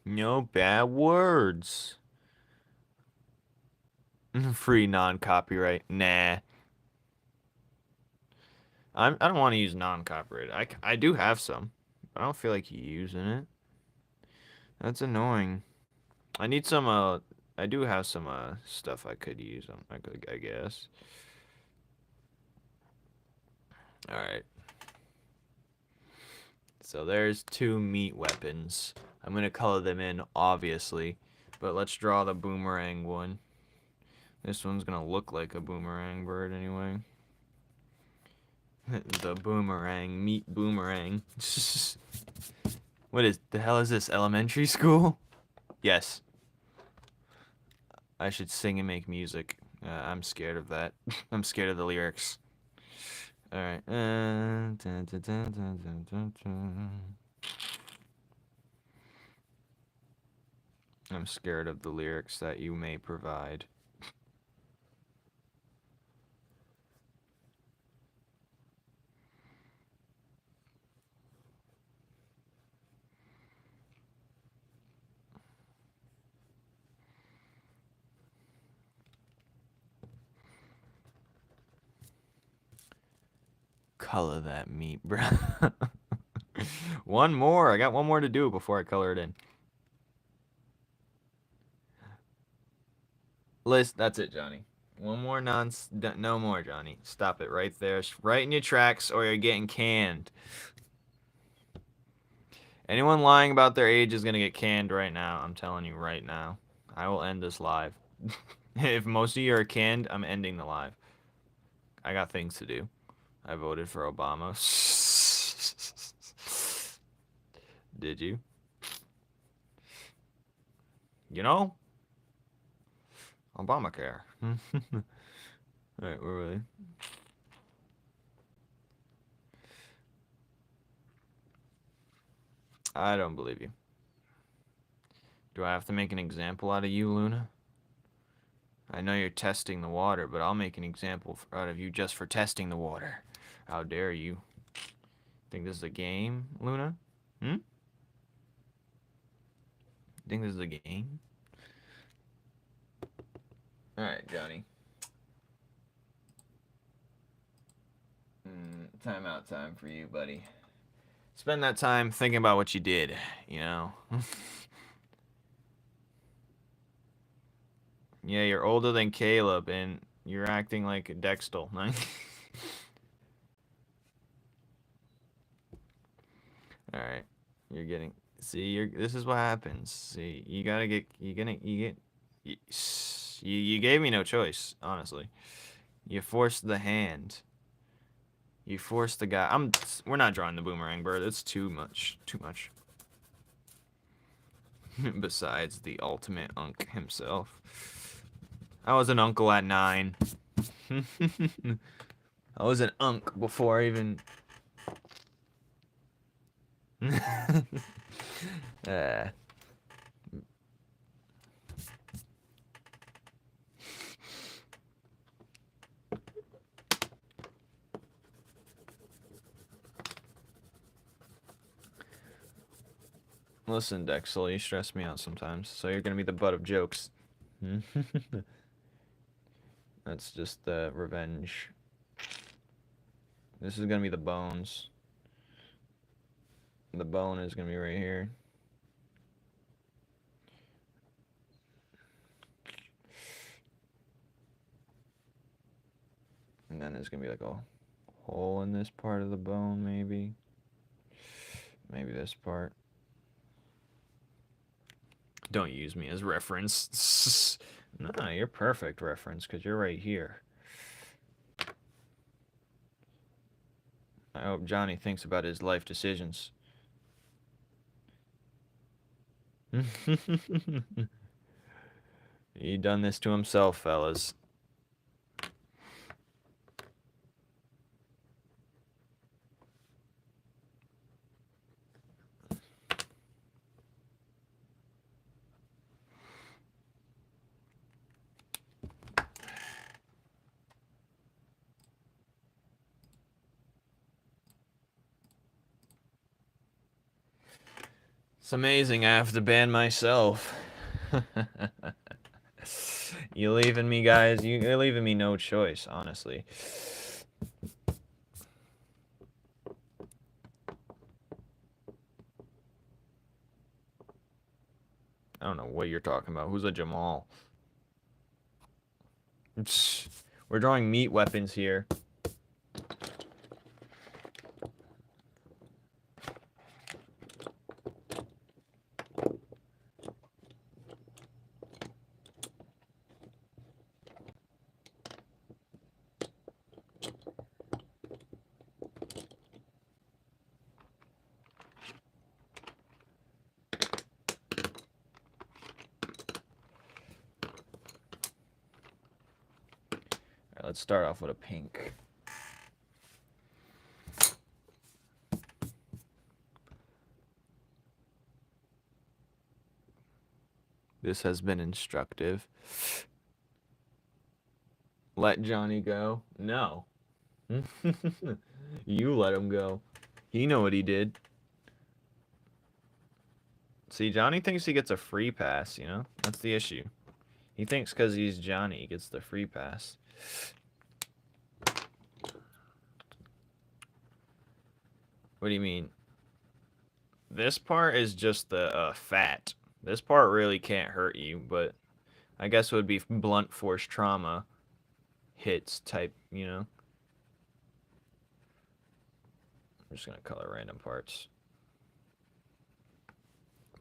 No bad words. Free non-copyright. Nah. I don't want to use non-copyright. I do have some. I don't feel like using it. That's annoying. I need some, I do have some, stuff I could use. I guess. Alright. So there's two meat weapons. I'm gonna color them in, obviously. But let's draw the boomerang one. This one's gonna look like a boomerang bird anyway. The boomerang, meat boomerang. What is the hell is this? Elementary school? Yes. I should sing and make music. I'm scared of that. I'm scared of the lyrics. Alright. I'm scared of the lyrics that you may provide. Color that meat, bro. One more. I got one more to do before I color it in. List. That's it, Johnny. One more no more, Johnny. Stop it right there. Right in your tracks or you're getting canned. Anyone lying about their age is gonna get canned right now. I'm telling you right now. I will end this live. If most of you are canned, I'm ending the live. I got things to do. I voted for Obama. Did you? You know? Obamacare. Alright, where were they? I don't believe you. Do I have to make an example out of you, Luna? I know you're testing the water, but I'll make an example out of you just for testing the water. How dare you? Think this is a game, Luna? Hmm? Think this is a game? Alright, Johnny. Timeout time for you, buddy. Spend that time thinking about what you did, you know? Yeah, you're older than Caleb, and you're acting like a Dextal. Alright. You're getting... See, this is what happens. See, you gotta get... You gave me no choice, honestly. You forced the hand. You forced the guy... We're not drawing the boomerang bird. It's too much. Too much. Besides the ultimate unk himself. I was an uncle at 9. I was an unk before I even... Listen, Dexel, you stress me out sometimes, so you're gonna be the butt of jokes. That's just the revenge. This is gonna be the bones. The bone is gonna be right here. And then there's gonna be like a hole in this part of the bone, maybe. Maybe this part. Don't use me as reference. Nah, you're perfect reference, because you're right here. I hope Johnny thinks about his life decisions. He done this to himself, fellas. It's amazing I have to ban myself. You leaving me, guys? You're leaving me no choice, honestly. I don't know what you're talking about. Who's a Jamal? We're drawing meat weapons here. Let's start off with a pink. This has been instructive. Let Johnny go? No. You let him go. He know what he did. See, Johnny thinks he gets a free pass, you know? That's the issue. He thinks because he's Johnny, he gets the free pass. What do you mean? This part is just the fat. This part really can't hurt you, but I guess it would be blunt force trauma hits type, you know? I'm just gonna color random parts.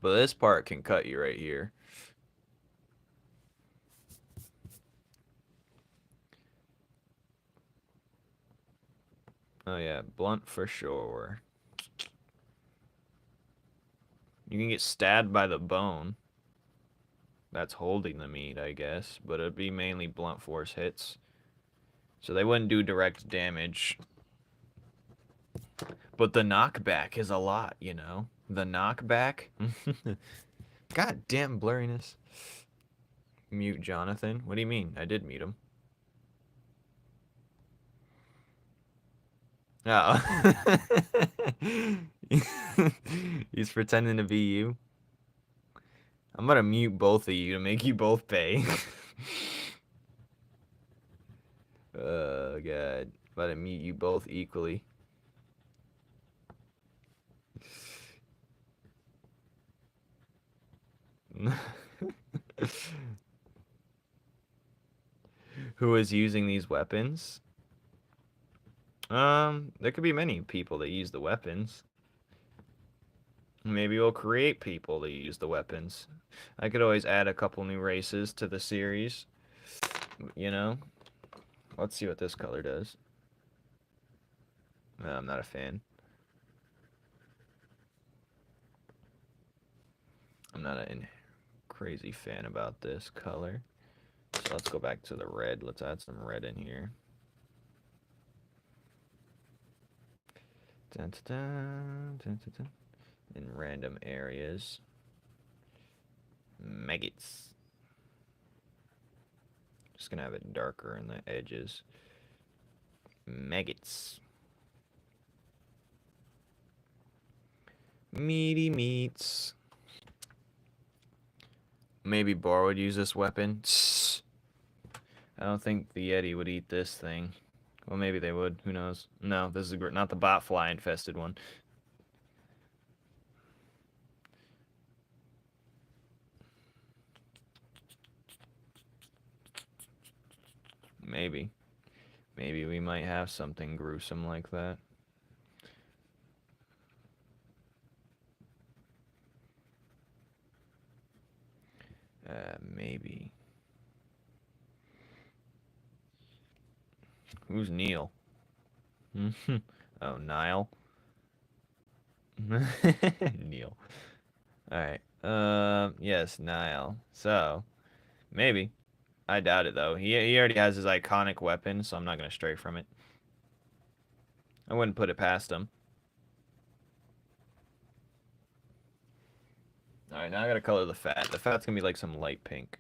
But this part can cut you right here. Oh yeah, blunt for sure. You can get stabbed by the bone. That's holding the meat, I guess. But it'd be mainly blunt force hits. So they wouldn't do direct damage. But the knockback is a lot, you know? The knockback? God damn blurriness. Mute Jonathan? What do you mean? I did mute him. Oh. He's pretending to be you. I'm gonna mute both of you to make you both pay. Oh, God. About to mute you both equally. Who is using these weapons? There could be many people that use the weapons. Maybe we'll create people that use the weapons. I could always add a couple new races to the series. You know? Let's see what this color does. No, I'm not a fan. I'm not a crazy fan about this color. So let's go back to the red. Let's add some red in here. Dun, dun, dun, dun, dun, dun. In random areas. Maggots. Just gonna have it darker in the edges. Maggots. Meaty meats. Maybe Bar would use this weapon. I don't think the Yeti would eat this thing. Well, maybe they would. Who knows? No, this is not the bot fly infested one. Maybe. Maybe we might have something gruesome like that. Maybe. Who's Neil? Oh, Nile. Neil. Alright. Yes, Nile. So, maybe. I doubt it, though. He already has his iconic weapon, so I'm not going to stray from it. I wouldn't put it past him. Alright, now I gotta color the fat. The fat's gonna be like some light pink.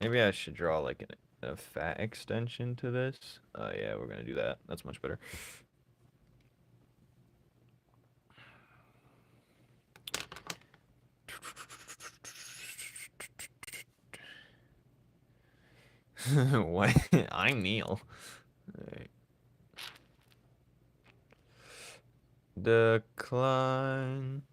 Maybe I should draw like a fat extension to this. Oh yeah, we're gonna do that. That's much better. What? I'm Neil. Right. Decline.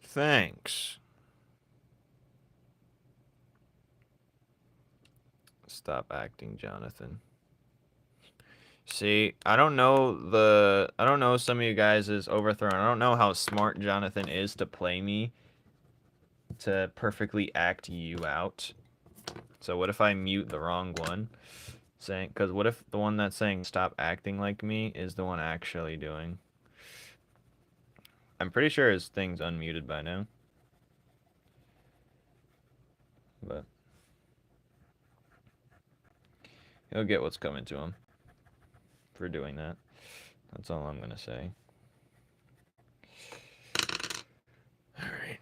Thanks. Stop acting, Jonathan. See, I don't know some of you guys is overthrown. I don't know how smart Jonathan is to play me to perfectly act you out. So what if I mute the wrong one? Saying, because what if the one that's saying stop acting like me is the one actually doing? I'm pretty sure his thing's unmuted by now. But he'll get what's coming to him for doing that. That's all I'm gonna say. Alright.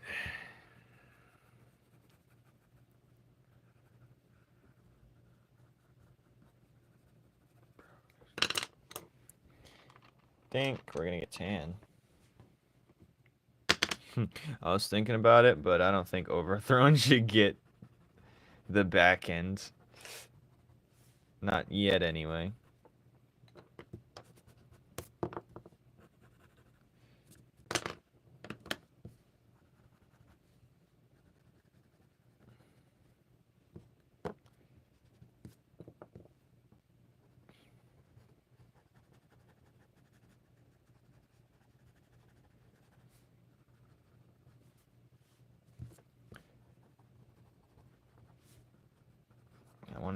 Think we're gonna get tan. I was thinking about it, but I don't think Overthrown should get the back end. Not yet, anyway.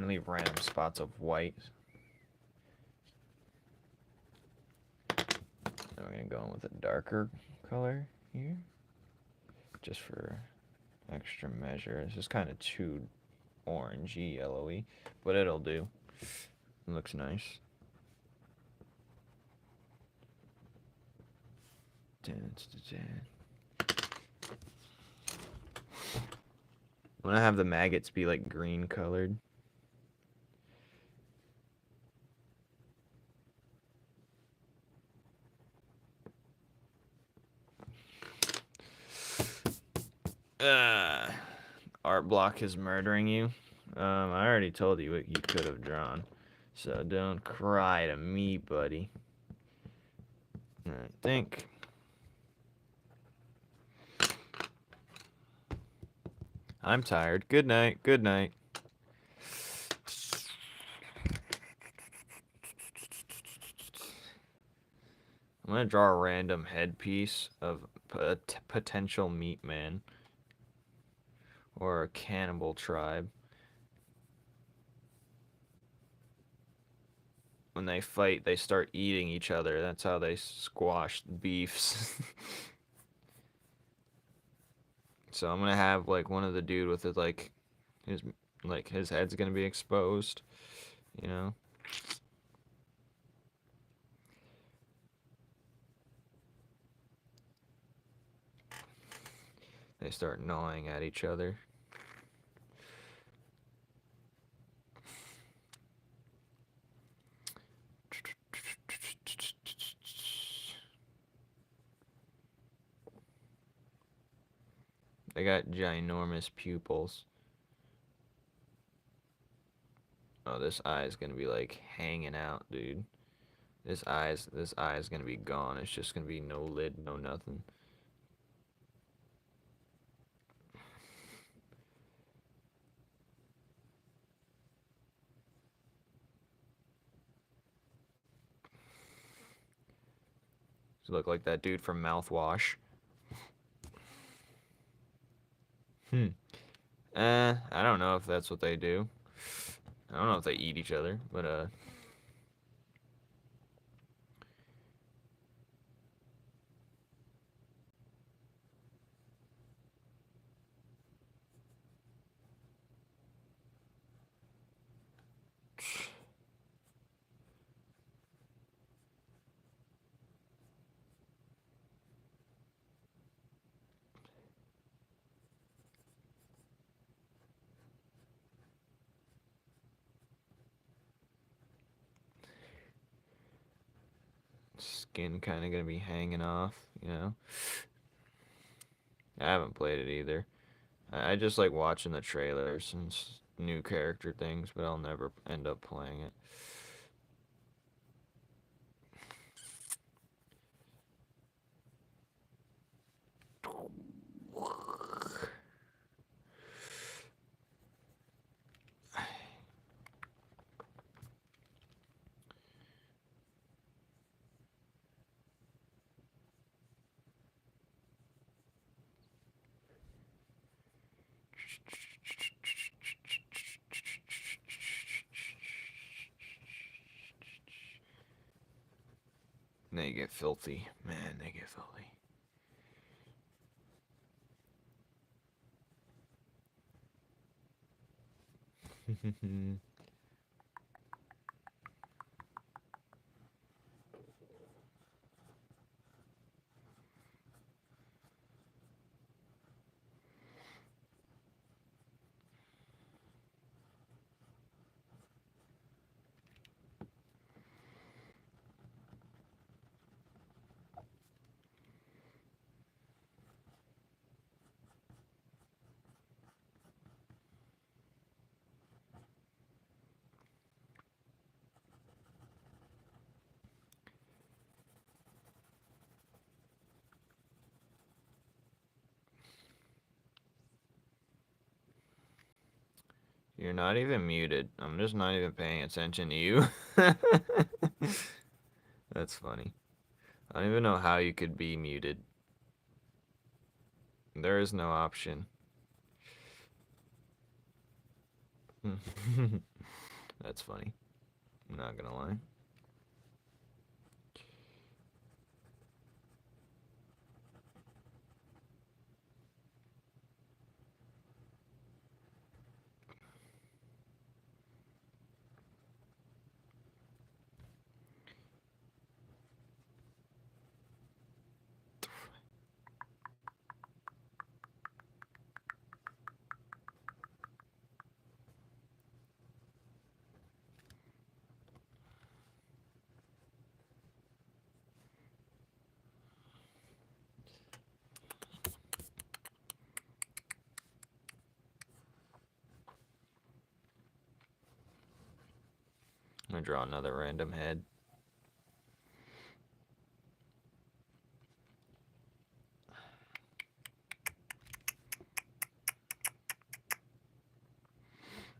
leave random spots of white. Then we're gonna go in with a darker color here, just for extra measure. It's just kind of too orangey, yellowy, but it'll do. It looks nice. I'm gonna have the maggots be like green colored. Art block is murdering you. I already told you what you could have drawn, so don't cry to me, buddy. I think. I'm tired. Good night. Good night. I'm gonna draw a random headpiece of a potential meat man or a cannibal tribe. When they fight, they start eating each other. That's how they squash beefs. So I'm gonna have like one of the dude with it, his head's gonna be exposed, you know. They start gnawing at each other. They got ginormous pupils. Oh, this eye is gonna be like hanging out, dude. This eye is gonna be gone. It's just gonna be no lid, no nothing. You look like that dude from Mouthwash. I don't know if that's what they do. I don't know if they eat each other, but skin kind of gonna be hanging off, you know. I haven't played it either. I just like watching the trailers and new character things, but I'll never end up playing it. They get filthy. Man, they get filthy. You're not even muted. I'm just not even paying attention to you. That's funny. I don't even know how you could be muted. There is no option. That's funny. I'm not gonna lie. I'm gonna draw another random head.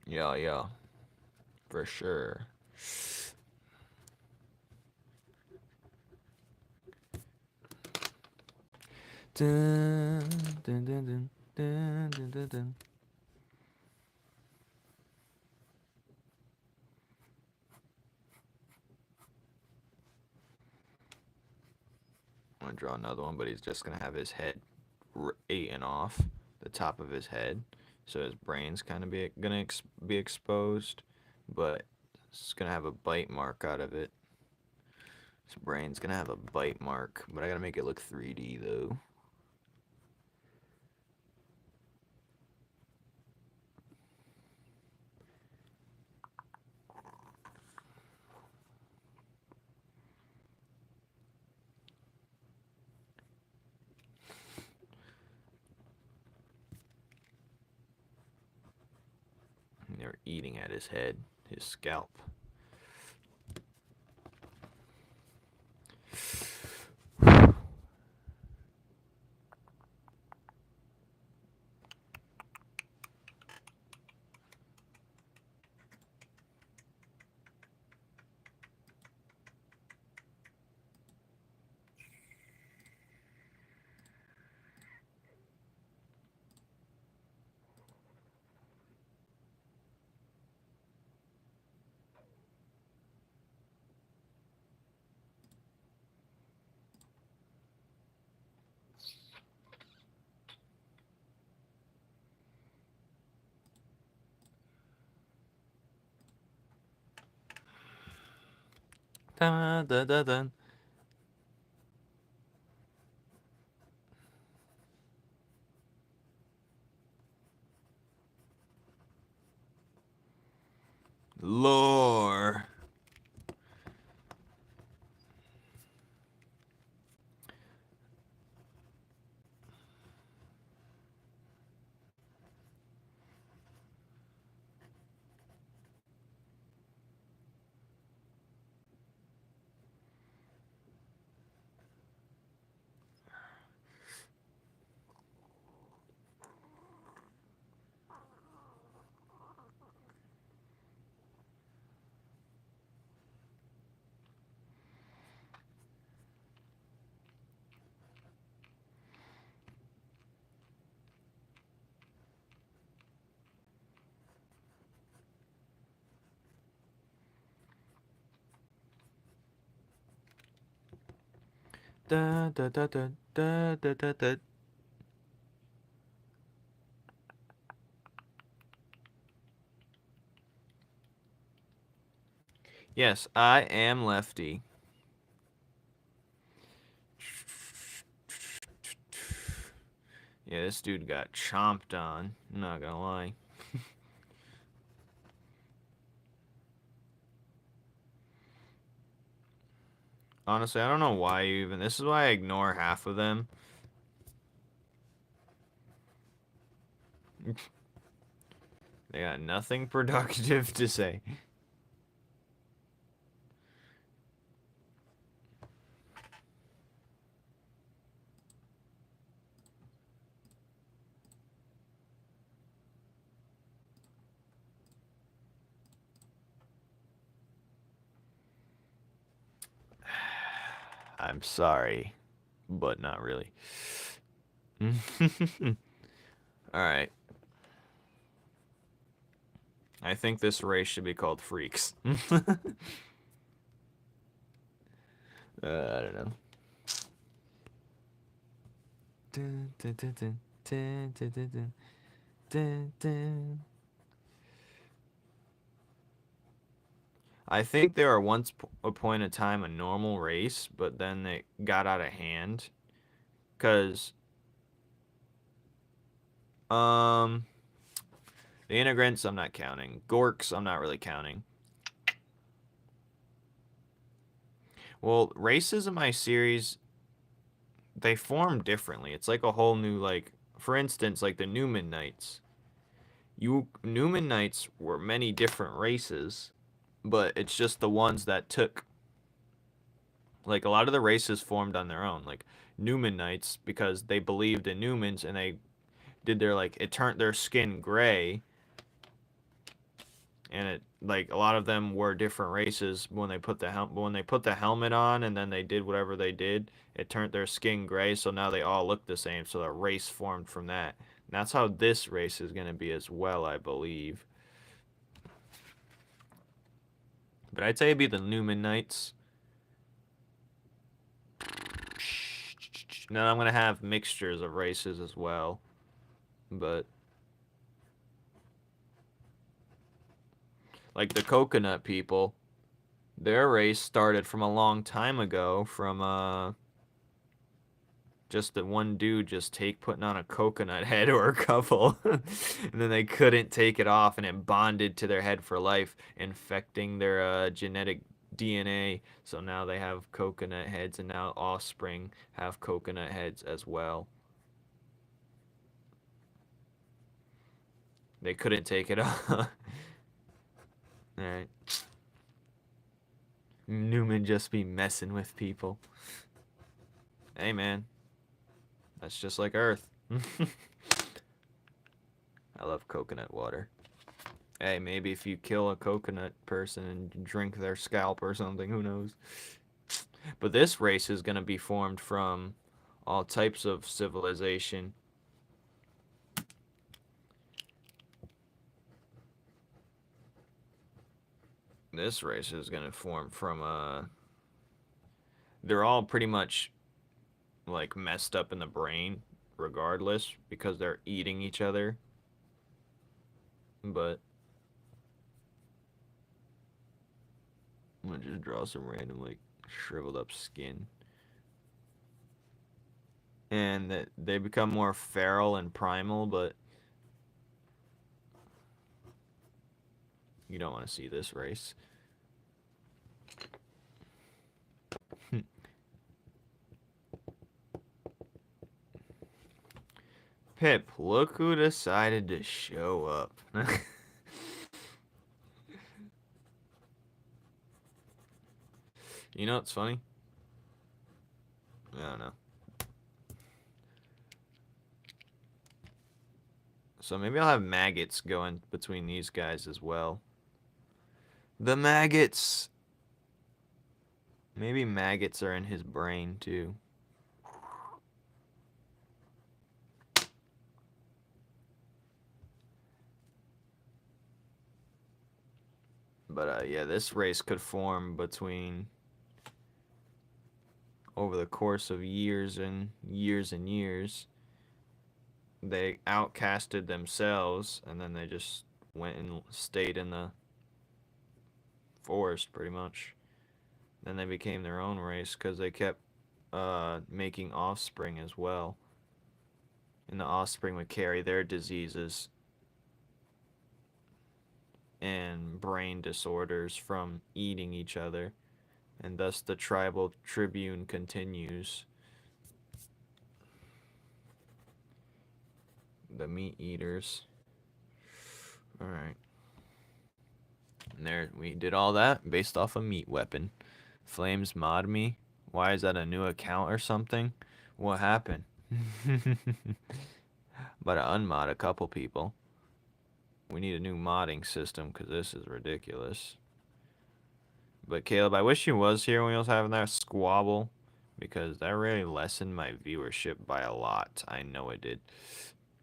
Yeah, for sure. Dun, dun, dun, dun, dun, dun, dun, dun. I'm gonna draw another one, but he's just gonna have his head eaten off, the top of his head, so his brain's kind of gonna be exposed, but it's gonna have a bite mark out of it. His brain's gonna have a bite mark, but I gotta make it look 3D though. And they're eating at his head, his scalp. Dun, dun, dun, dun. Lore. Da, da, da, da, da, da, da, da. Yes, I am lefty. Yeah, this dude got chomped on. I'm not gonna lie. Honestly, I don't know why you even. This is why I ignore half of them. They got nothing productive to say. I'm sorry, but not really. Alright. I think this race should be called Freaks. I don't know. Dun, dun, dun, dun, dun, dun, dun, dun, dun, dun. I think they were once a point in time a normal race, but then they got out of hand. Cause um the integrants I'm not counting. Gorks I'm not really counting. Well, races in my series they form differently. It's like a whole new like for instance, like the Numen Knights. Numen Knights were many different races, but it's just the ones that took like a lot of the races formed on their own. Like Numen Knights because they believed in Numens and they did their like it turned their skin gray and it like a lot of them were different races when they put the helmet on and then they did whatever they did it turned their skin gray so now they all look the same so the race formed from that and that's how this race is going to be as well I believe but I'd say it'd be the Numen Knights. Now I'm going to have mixtures of races as well but like the coconut people their race started from a long time ago from just the one dude just putting on a coconut head or a couple and then they couldn't take it off and it bonded to their head for life infecting their genetic DNA so now they have coconut heads and now offspring have coconut heads as well they couldn't take it off all right Numen just be messing with people hey man that's just like Earth I love coconut water. Hey, maybe if you kill a coconut person and drink their scalp or something, who knows? But this race is going to be formed from all types of civilization. This race is going to form from they're all pretty much like messed up in the brain regardless because they're eating each other. But I'm going to just draw some random like shriveled up skin. And that they become more feral and primal, but you don't want to see this race. Pip, look who decided to show up. You know what's funny? I don't know. So maybe I'll have maggots going between these guys as well. The maggots! Maybe maggots are in his brain too. But yeah, this race could form between over the course of years and years and years. They outcasted themselves and then they just went and stayed in the forest pretty much. Then they became their own race because they kept making offspring as well. And the offspring would carry their diseases and brain disorders from eating each other. And thus the tribal tribune continues. The meat eaters. Alright. And there, we did all that based off a meat weapon. Flames mod me. Why is that a new account or something? What happened? But I unmod a couple people. We need a new modding system because this is ridiculous. But Caleb, I wish you was here when we was having that squabble because that really lessened my viewership by a lot. I know it did.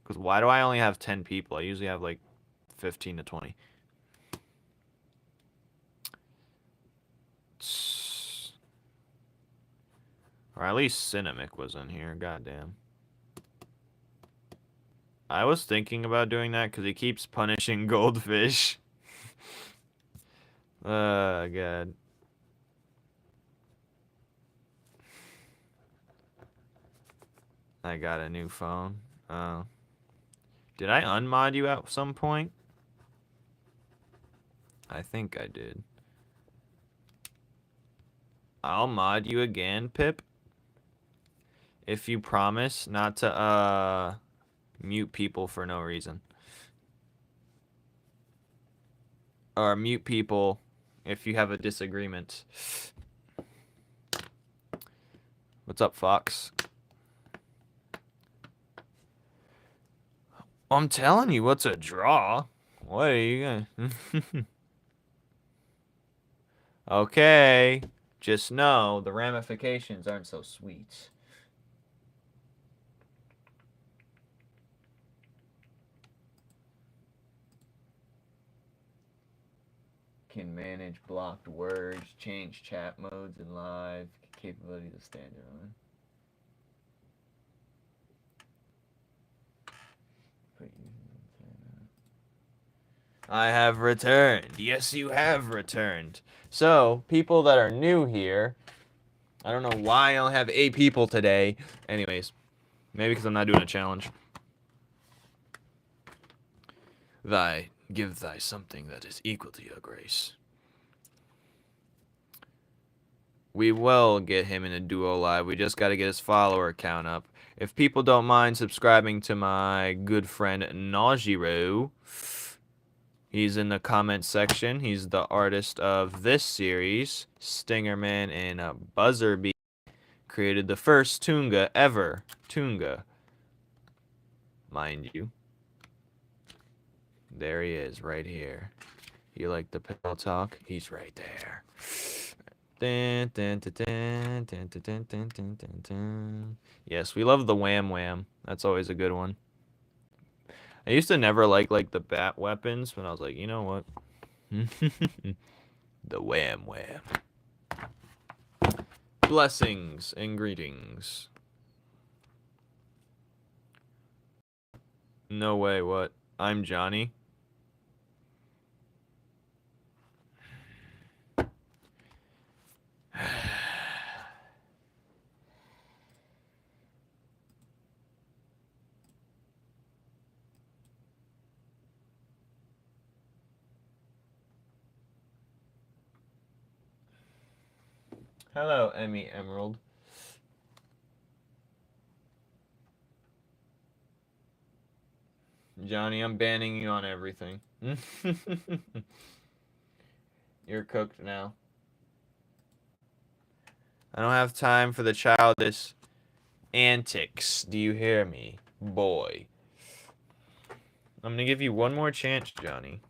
Because why do I only have 10 people? I usually have like 15 to 20. Or at least Cinnamic was in here, goddamn. I was thinking about doing that because he keeps punishing goldfish. God. I got a new phone. Did I unmod you at some point? I think I did. I'll mod you again, Pip. If you promise not to, mute people for no reason. Or mute people if you have a disagreement. What's up, Fox? I'm telling you, what's a draw? What are you gonna... Okay. Just know the ramifications aren't so sweet. Can manage blocked words, change chat modes in live, capability to standard on. I have returned. Yes, you have returned. So, people that are new here, I don't know why I only have 8 people today. Anyways, maybe because I'm not doing a challenge. Give thy something that is equal to your grace. We will get him in a duo live. We just got to get his follower count up. If people don't mind subscribing to my good friend Najiro, he's in the comment section. He's the artist of this series. Stingerman and Buzzerby created the first Toonga ever. Toonga. Mind you. There he is, right here. You like the pillow talk? He's right there. Yes, we love the wham wham. That's always a good one. I used to never like the bat weapons, but I was like, you know what? The wham wham. Blessings and greetings. No way, what? I'm Johnny. Hello, Emmy Emerald. Johnny, I'm banning you on everything. You're cooked now. I don't have time for the childish antics. Do you hear me, boy? I'm gonna give you one more chance, Johnny.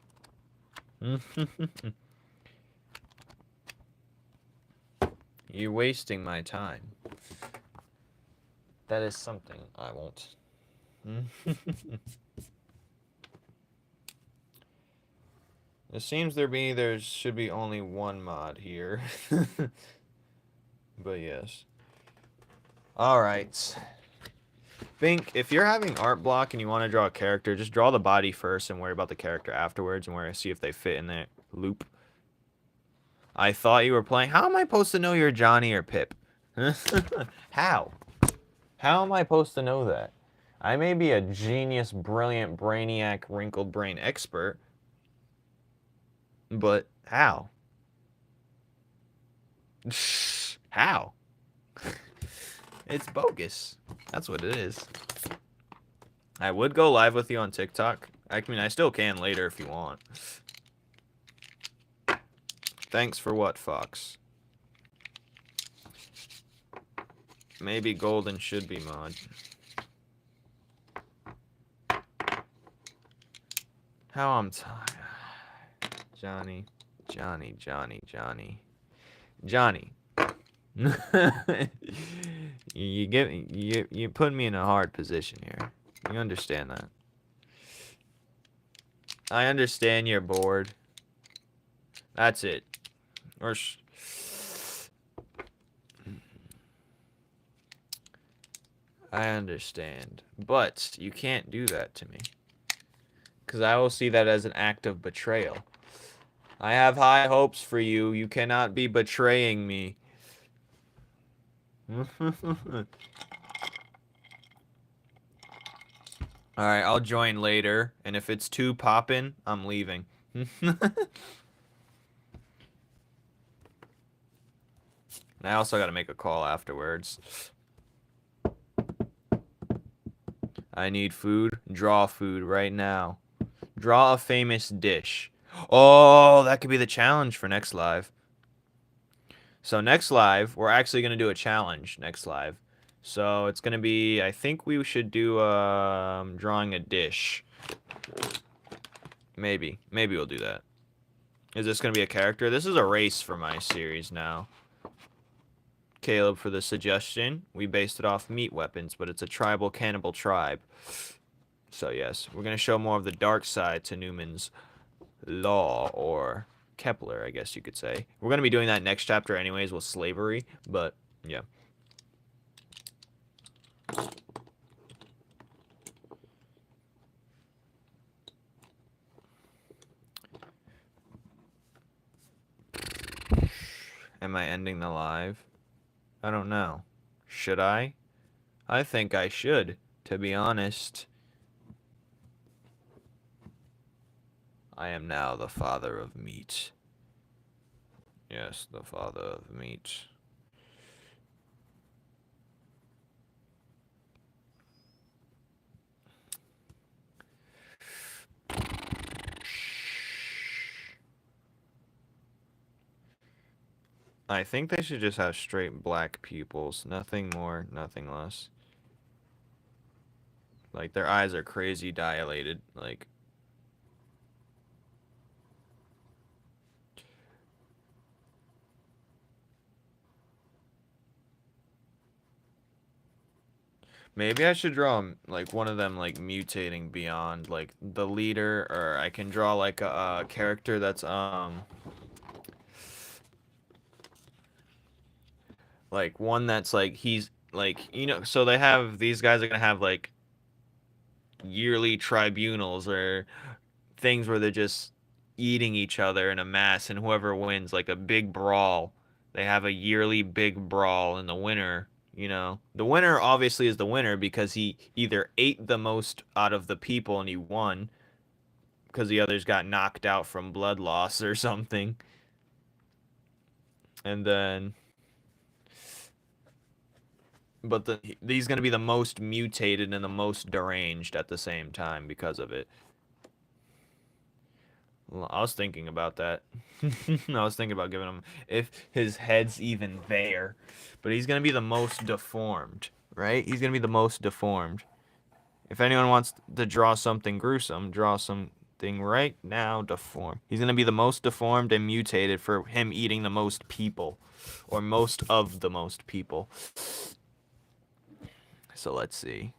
You're wasting my time. That is something I won't. It seems there should be only one mod here. But yes. Alright. Think, if you're having art block and you want to draw a character, just draw the body first and worry about the character afterwards and see if they fit in that loop. I thought you were playing. How am I supposed to know you're Johnny or Pip? How? How am I supposed to know that? I may be a genius, brilliant, brainiac, wrinkled brain expert, but how? How? It's bogus. That's what it is. I would go live with you on TikTok. I mean, I still can later if you want. Thanks for what, Fox? Maybe Golden should be mod. How I'm tired. Johnny. You put me in a hard position here. You understand that? I understand you're bored. That's it. Or I understand. But you can't do that to me. Because I will see that as an act of betrayal. I have high hopes for you. You cannot be betraying me. Alright, I'll join later. And if it's too poppin', I'm leaving. I also gotta make a call afterwards. I need food. Draw food right now. Draw a famous dish. Oh, that could be the challenge for next live. So next live, we're actually going to do a challenge next live. So it's going to be, I think we should do drawing a dish. Maybe. Maybe we'll do that. Is this going to be a character? This is a race for my series now. Caleb for the suggestion. We based it off meat weapons, but it's a tribal cannibal tribe. So yes, we're going to show more of the dark side to Numen's law, or Kepler, I guess you could say. We're going to be doing that next chapter anyways with slavery, but yeah. Am I ending the live? I don't know. Should I? I think I should, to be honest. I am now the father of meat. Yes, the father of meat. I think they should just have straight black pupils. Nothing more, nothing less. Like, their eyes are crazy dilated. Like, maybe I should draw, like, one of them, like, mutating beyond, like, the leader, or I can draw, like, a character that's, like, one that's, like, he's, like, you know, so they have, these guys are gonna have, like, yearly tribunals, or things where they're just eating each other in a mass, and whoever wins, like, a big brawl. They have a yearly big brawl, and the winner, you know, the winner obviously is the winner because he either ate the most out of the people and he won, because the others got knocked out from blood loss or something. And then, but he's going to be the most mutated and the most deranged at the same time because of it. Well, I was thinking about that. I was thinking about giving him, if his head's even there. But he's going to be the most deformed, right? He's going to be the most deformed. If anyone wants to draw something gruesome, draw something right now deformed. He's going to be the most deformed and mutated for him eating the most people. Or most of the most people. So let's see.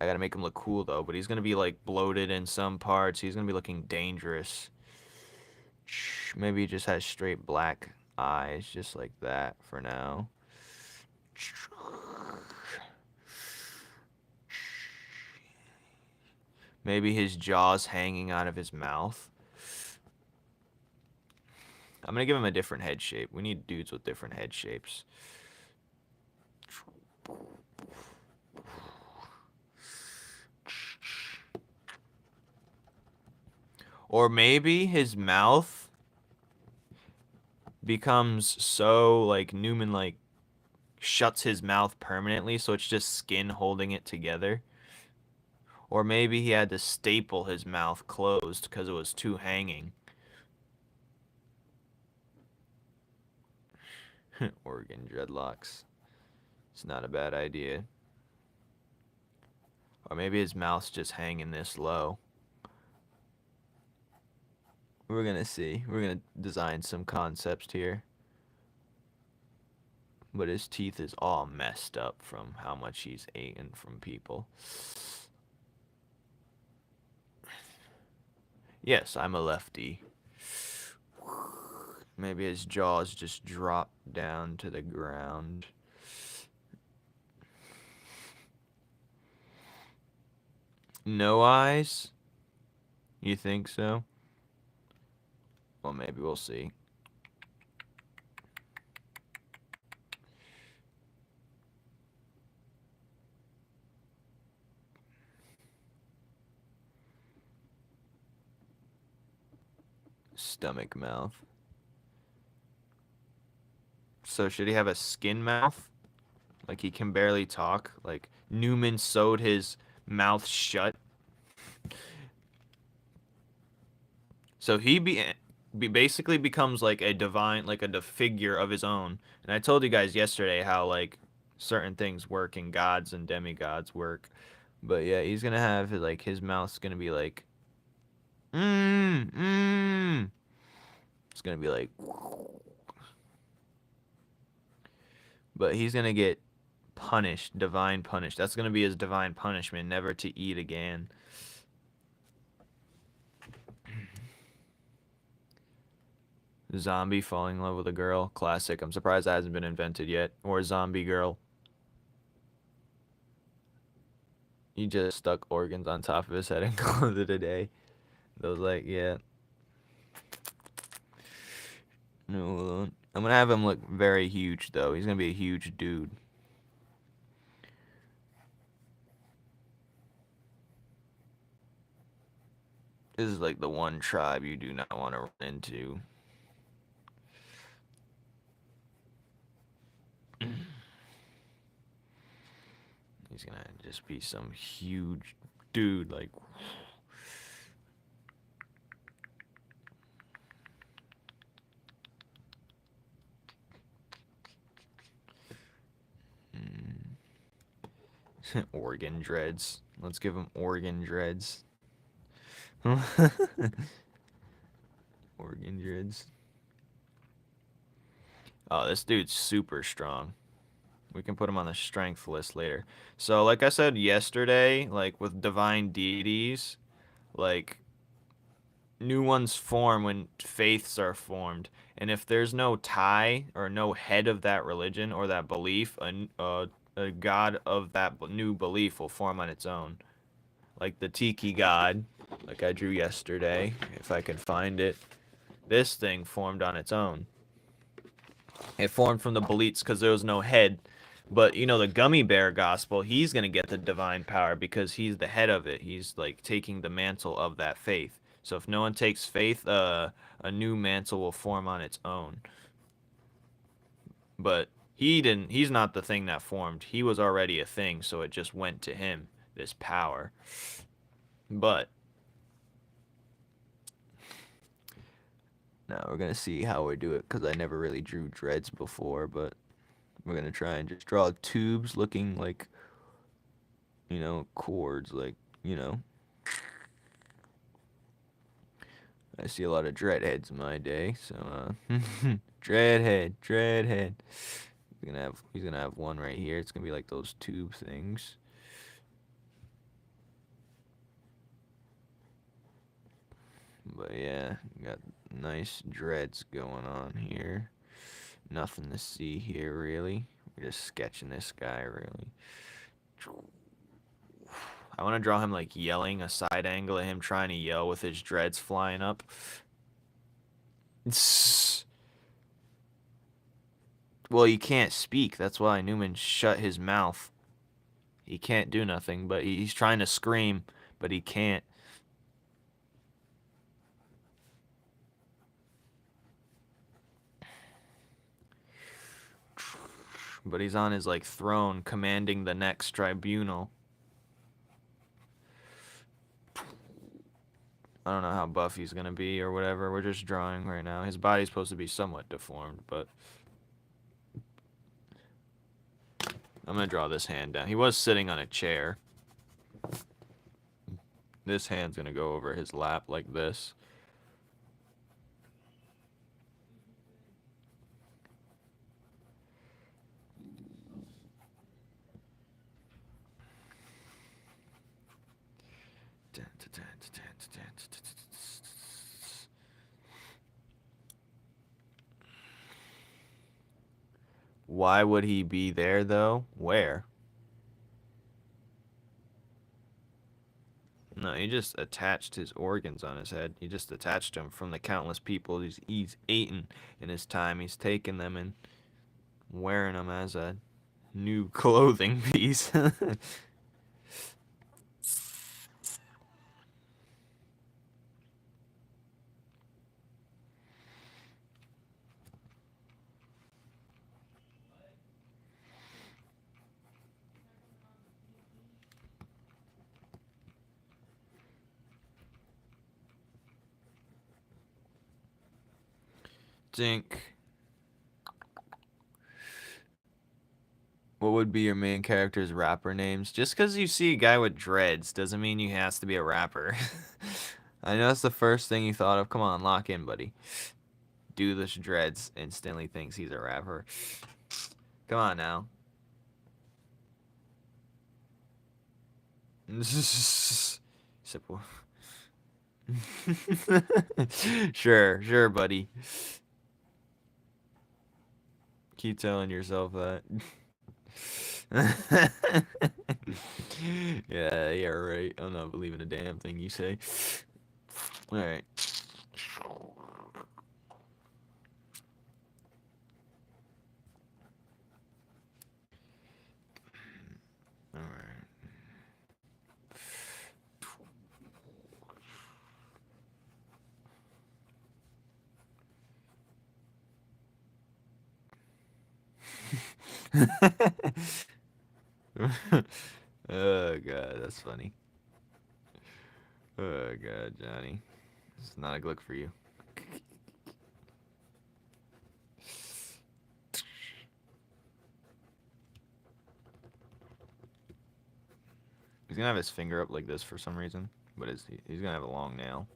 I gotta make him look cool though, but he's gonna be like bloated in some parts. He's gonna be looking dangerous. Maybe he just has straight black eyes, just like that for now. Maybe his jaw's hanging out of his mouth. I'm gonna give him a different head shape. We need dudes with different head shapes. Or maybe his mouth becomes so, like, Numen, like, shuts his mouth permanently, so it's just skin holding it together. Or maybe he had to staple his mouth closed because it was too hanging. Oregon dreadlocks. It's not a bad idea. Or maybe his mouth's just hanging this low. We're gonna see. We're gonna design some concepts here. But his teeth is all messed up from how much he's eaten from people. Yes, I'm a lefty. Maybe his jaws just drop down to the ground. No eyes? You think so? Well, maybe we'll see. Stomach mouth. So should he have a skin mouth? Like he can barely talk? Like Numen sewed his mouth shut? So he basically becomes like a divine, like a figure of his own. And I told you guys yesterday how like certain things work and gods and demigods work. But yeah, he's gonna have like his mouth's gonna be like, mmm. It's gonna be like, but he's gonna get punished, divine punished. That's gonna be his divine punishment, never to eat again. Zombie falling in love with a girl, classic. I'm surprised that hasn't been invented yet. Or zombie girl. He just stuck organs on top of his head and called it a day. I was like, yeah. No, I'm gonna have him look very huge though. He's gonna be a huge dude. This is like the one tribe you do not want to run into. He's gonna just be some huge dude, like. Organ dreads. Let's give him organ dreads. Organ dreads. Oh, this dude's super strong. We can put him on the strength list later. So, like I said yesterday, like with divine deities, like new ones form when faiths are formed. And if there's no tie or no head of that religion or that belief, a god of that new belief will form on its own. Like the Tiki god, like I drew yesterday, if I can find it. This thing formed on its own. It formed from the beliefs because there was no head. But, you know, the gummy bear gospel, he's going to get the divine power because he's the head of it. He's, like, taking the mantle of that faith. So if no one takes faith, a new mantle will form on its own. But he's not the thing that formed. He was already a thing, so it just went to him, this power. But now we're going to see how we do it because I never really drew dreads before, but we're going to try and just draw tubes looking like, you know, cords, like, you know. I see a lot of dreadheads in my day, so dreadhead. He's gonna have one right here. It's gonna be like those tube things. But yeah, got nice dreads going on here. Nothing to see here really. We're just sketching this guy really. I want to draw him like yelling, a side angle of him trying to yell with his dreads flying up. Well, he can't speak. That's why Numen shut his mouth. He can't do nothing, but he's trying to scream, but he can't. But he's on his like throne commanding the next tribunal. I don't know how buff he's gonna be or whatever. We're just drawing right now. His body's supposed to be somewhat deformed, but I'm gonna draw this hand down. He was sitting on a chair. This hand's gonna go over his lap like this. Why would he be there, though? Where? No, he just attached his organs on his head. He just attached them from the countless people he's eaten in his time. He's taken them and wearing them as a new clothing piece. Dink. What would be your main character's rapper names? Just because you see a guy with dreads doesn't mean he has to be a rapper. I know that's the first thing you thought of. Come on, lock in, buddy. Do this dreads instantly thinks he's a rapper. Come on now. Simple. Sure, buddy. Keep telling yourself that. Yeah, right. I'm not believing a damn thing you say. Alright. Alright. Oh god, that's funny. Oh god, Johnny. It's not a look for you. He's gonna have his finger up like this for some reason, but he's gonna have a long nail.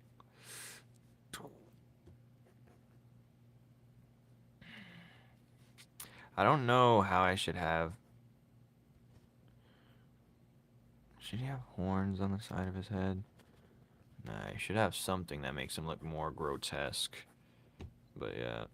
I don't know how I should have. Should he have horns on the side of his head? Nah, he should have something that makes him look more grotesque. But yeah.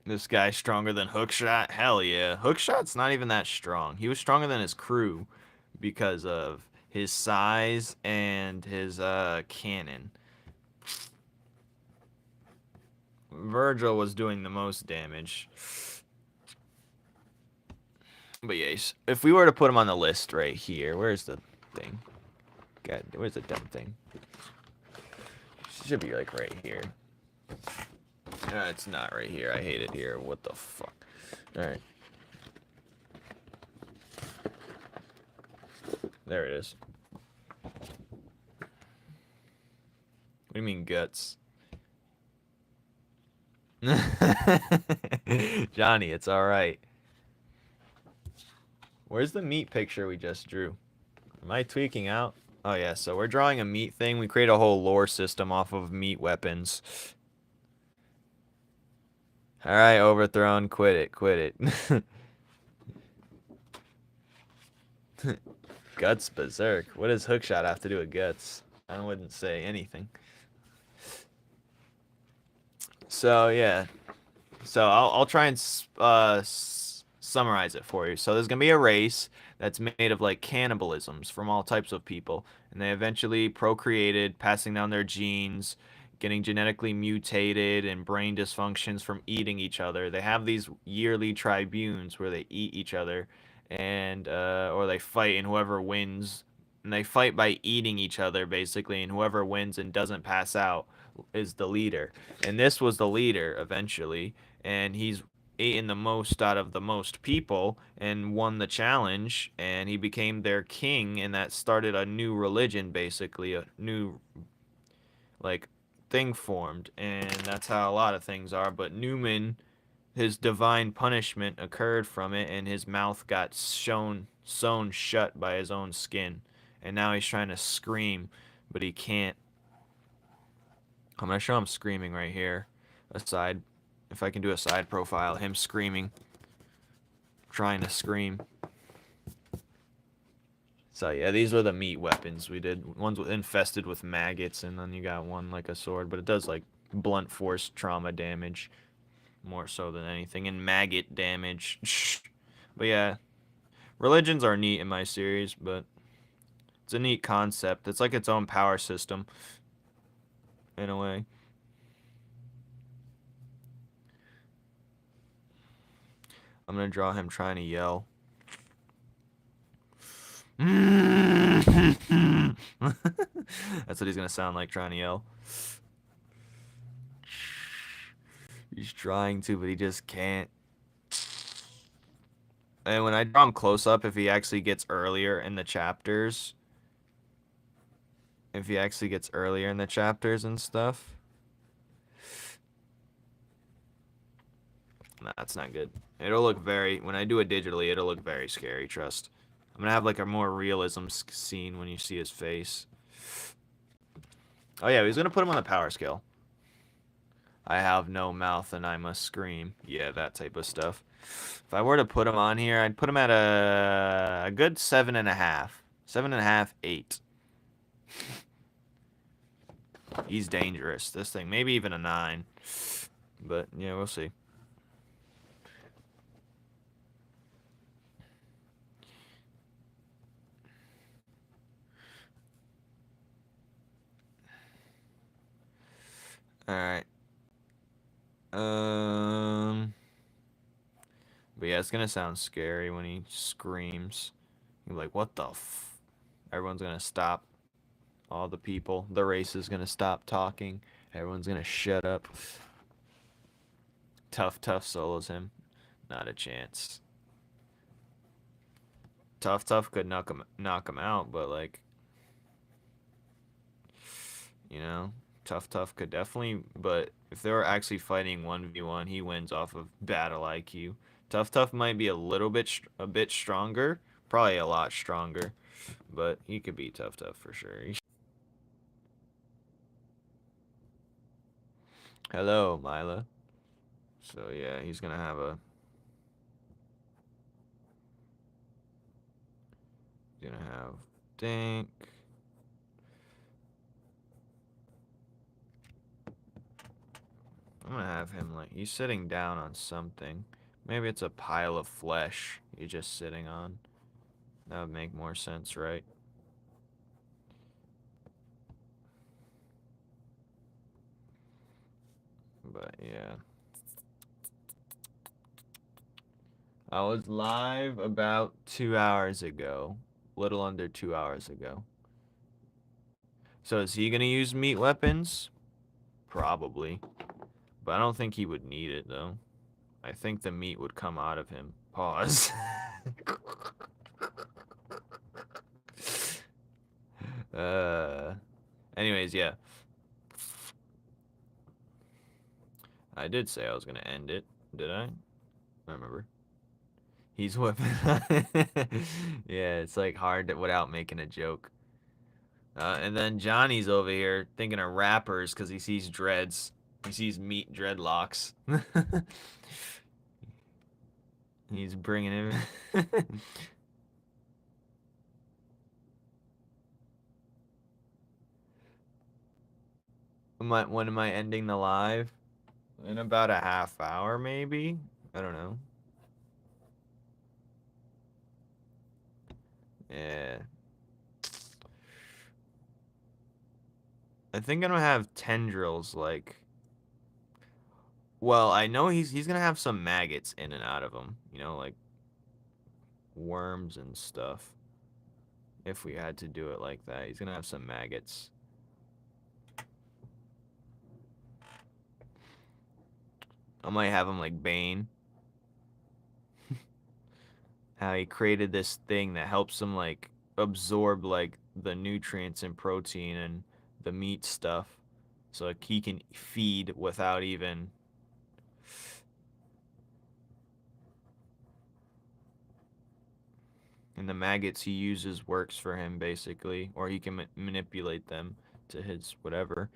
This guy's stronger than Hookshot? Hell yeah. Hookshot's not even that strong. He was stronger than his crew because of his size and his cannon. Virgil was doing the most damage. But yes, if we were to put him on the list right here, where's the thing? God, where's the dumb thing? Should be like right here. It's not right here. I hate it here. What the fuck? Alright. There it is. What do you mean guts? Johnny, it's alright. Where's the meat picture we just drew? Am I tweaking out? Oh yeah, so we're drawing a meat thing. We create a whole lore system off of meat weapons. Alright, Overthrown, quit it. Guts Berserk. What does Hookshot have to do with guts? I wouldn't say anything. So yeah, so I'll try and summarize it for you. So there's gonna be a race that's made of like cannibalisms from all types of people, and they eventually procreated, passing down their genes, getting genetically mutated and brain dysfunctions from eating each other. They have these yearly tribunes where they eat each other, and or they fight, and whoever wins, and they fight by eating each other basically, and whoever wins and doesn't pass out is the leader. And this was the leader eventually, and he's eaten the most out of the most people and won the challenge, and he became their king, and that started a new religion, basically a new like thing formed. And that's how a lot of things are. But Numen, his divine punishment occurred from it, and his mouth got sewn shut by his own skin, and now he's trying to scream, but he can't. I'm gonna show him screaming right here. Aside, if I can do a side profile, him screaming, trying to scream. So yeah, these were the meat weapons we did. One's infested with maggots, and then you got one like a sword, but it does like blunt force trauma damage more so than anything, and maggot damage. But yeah, religions are neat in my series, but it's a neat concept. It's like its own power system in a way. I'm gonna draw him trying to yell. That's what he's gonna sound like trying to yell. He's trying to, but he just can't. And when I draw him close up, if he actually gets earlier in the chapters, and stuff, nah, that's not good. It'll look very, when I do it digitally, it'll look very scary, trust. I'm gonna have like a more realism scene when you see his face. Oh yeah, he's gonna put him on the power scale. I have no mouth and I must scream. Yeah, that type of stuff. If I were to put him on here, I'd put him at a good 7.5. 7.5, 8. He's dangerous. This thing, maybe even a 9. But yeah, we'll see. Alright. But yeah, it's gonna sound scary when he screams. You're like, what the f... Everyone's gonna stop. All the people. The race is gonna stop talking. Everyone's gonna shut up. Tough solos him. Not a chance. Tough could knock him out, but like, you know, Tough could definitely. But if they were actually fighting 1v1, he wins off of battle IQ. Tough might be a bit stronger, probably a lot stronger, but he could beat Tough for sure. Hello, Mila. So yeah, he's gonna have a. He's gonna have Dink. I'm gonna have him like he's sitting down on something. Maybe it's a pile of flesh he's just sitting on. That would make more sense, right? But yeah. I was live about 2 hours ago. Little under 2 hours ago. So is he gonna use meat weapons? Probably. But I don't think he would need it though. I think the meat would come out of him. Pause. uh anyways, yeah. I did say I was gonna end it, did I? I remember. He's whipping. Yeah, it's like hard to, without making a joke. And then Johnny's over here thinking of rappers because he sees dreads. He sees meat dreadlocks. He's bringing him. When am I ending the live? In about a half hour, maybe? I don't know. Yeah. I think I'm gonna have tendrils like. Well, I know he's gonna have some maggots in and out of him. You know, like worms and stuff. If we had to do it like that, he's gonna have some maggots. I might have him like Bane. How he created this thing that helps him like absorb like the nutrients and protein and the meat stuff. So like he can feed without even. And the maggots he uses works for him basically, or he can manipulate them to his whatever.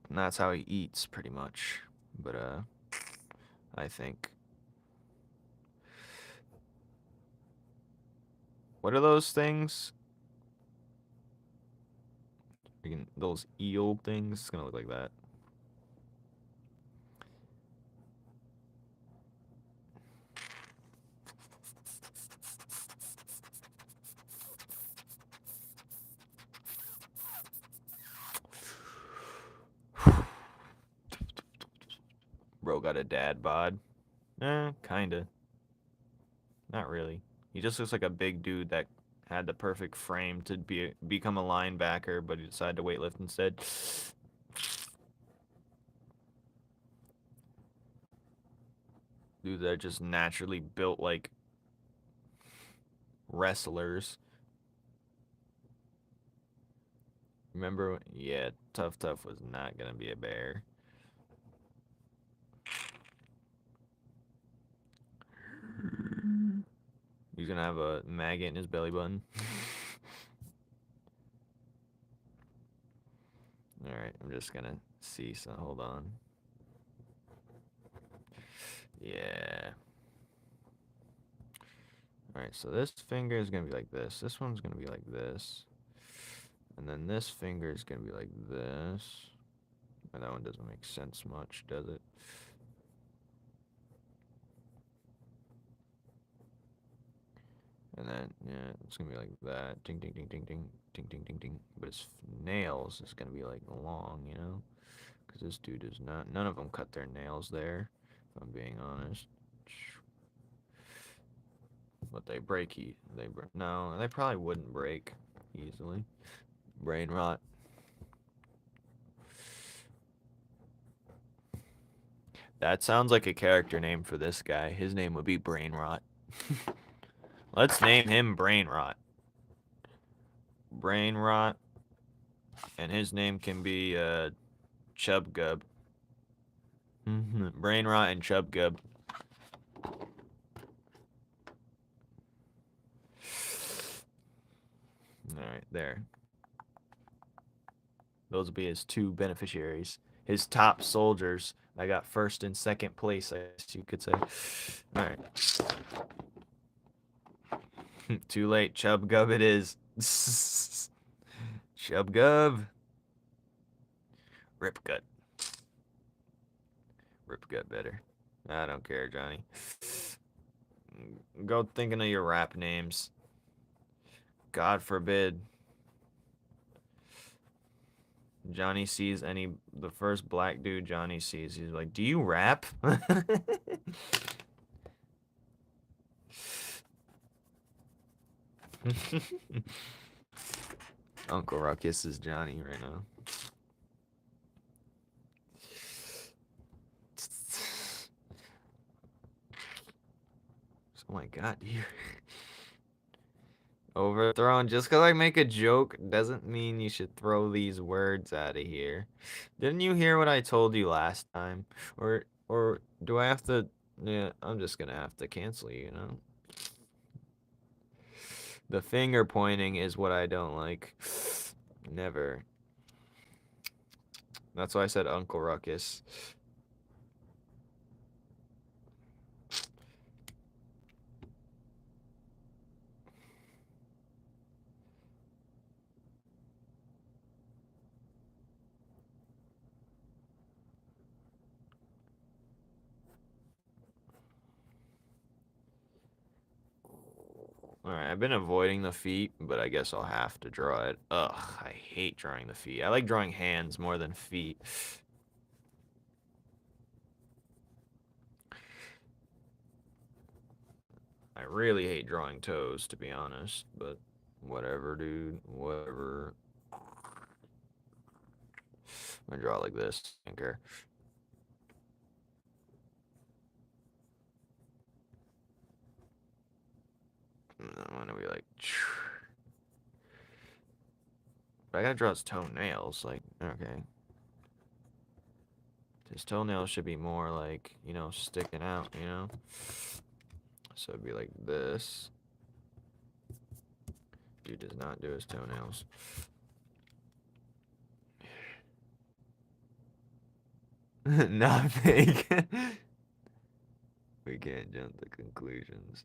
And that's how he eats pretty much. But I think. What are those things? Those eel things? It's gonna look like that. Bro got a dad bod. Kinda. Not really. He just looks like a big dude that had the perfect frame to become a linebacker, but he decided to weightlift instead. Dudes that are just naturally built like wrestlers. Remember? Yeah, Tough Tough was not gonna be a bear. He's gonna have a maggot in his belly button. Alright, I'm just gonna see, so hold on. Yeah. Alright, so this finger is gonna be like this. This one's gonna be like this. And then this finger is gonna be like this. And that one doesn't make sense much, does it? And then, yeah, it's gonna be like that. Ting, ting, ting, ting, ting, ting, ting, ting, ting. But his nails is gonna be like long, you know? Because this dude is not, none of them cut their nails there, if I'm being honest. But they break, no, they probably wouldn't break easily. Brain rot. That sounds like a character name for this guy. His name would be Brain Rot. Let's name him Brain Rot. Brain Rot. And his name can be Chub Gub. Brain Rot and Chub Gub. Alright, there. Those will be his two beneficiaries. His top soldiers. I got first and second place, I guess you could say. Alright. Too late. Chub Gub it is. Chub Gub. Rip Gut. Rip Gut better. I don't care, Johnny. Go thinking of your rap names. God forbid Johnny sees the first black dude Johnny sees, he's like, do you rap? Uncle Ruckus is Johnny right now. Oh my god, dude. Overthrown. Just because I make a joke doesn't mean you should throw these words out of here. Didn't you hear what I told you last time? Or do I have to... Yeah, I'm just gonna have to cancel you, you know? The finger pointing is what I don't like. Never. That's why I said Uncle Ruckus. Alright, I've been avoiding the feet, but I guess I'll have to draw it. Ugh, I hate drawing the feet. I like drawing hands more than feet. I really hate drawing toes, to be honest, but whatever, dude. Whatever. I'm gonna draw like this. I don't care. I'm gonna be like... But I gotta draw his toenails, like, okay. His toenails should be more like, you know, sticking out, you know? So it'd be like this. Dude does not do his toenails. Not big. can't jump to conclusions.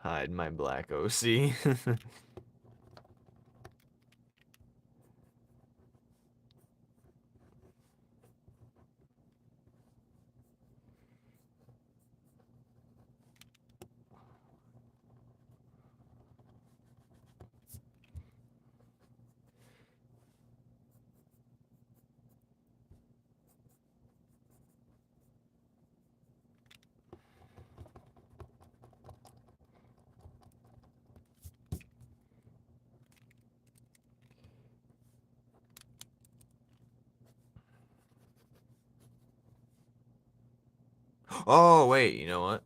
Hide my black OC. Oh, wait, you know what?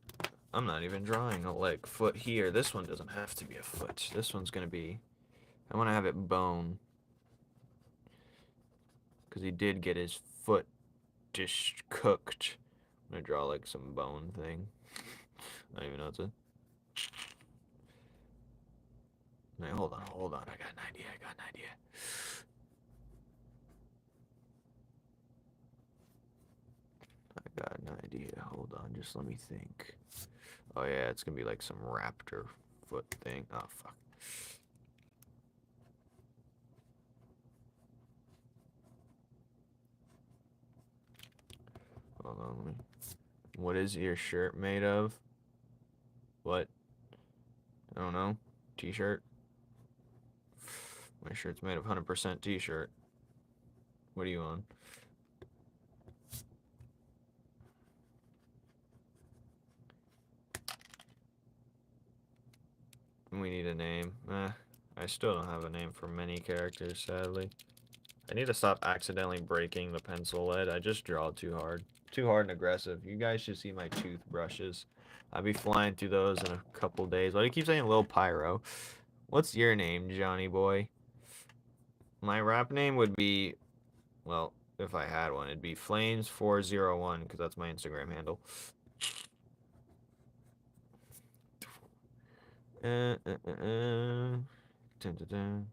I'm not even drawing a leg foot here. This one doesn't have to be a foot. This one's gonna be... I want to have it bone. Because he did get his foot just cooked. I'm gonna draw like some bone thing. I don't even know what's a... Wait, hold on. I got an idea. Hold on, just let me think. Oh yeah, it's gonna be like some raptor foot thing. Oh fuck. Hold on, let me... What is your shirt made of? What? I don't know. T-shirt? My shirt's made of 100% t-shirt. What are you on? We need a name. I still don't have a name for many characters, sadly. I need to stop accidentally breaking the pencil lead. I just draw too hard. Too hard and aggressive. You guys should see my toothbrushes. I'll be flying through those in a couple days. Why do you keep saying Lil Pyro? What's your name, Johnny boy? My rap name would be, well, if I had one, it'd be Flames401, because that's my Instagram handle. Dun, dun, dun.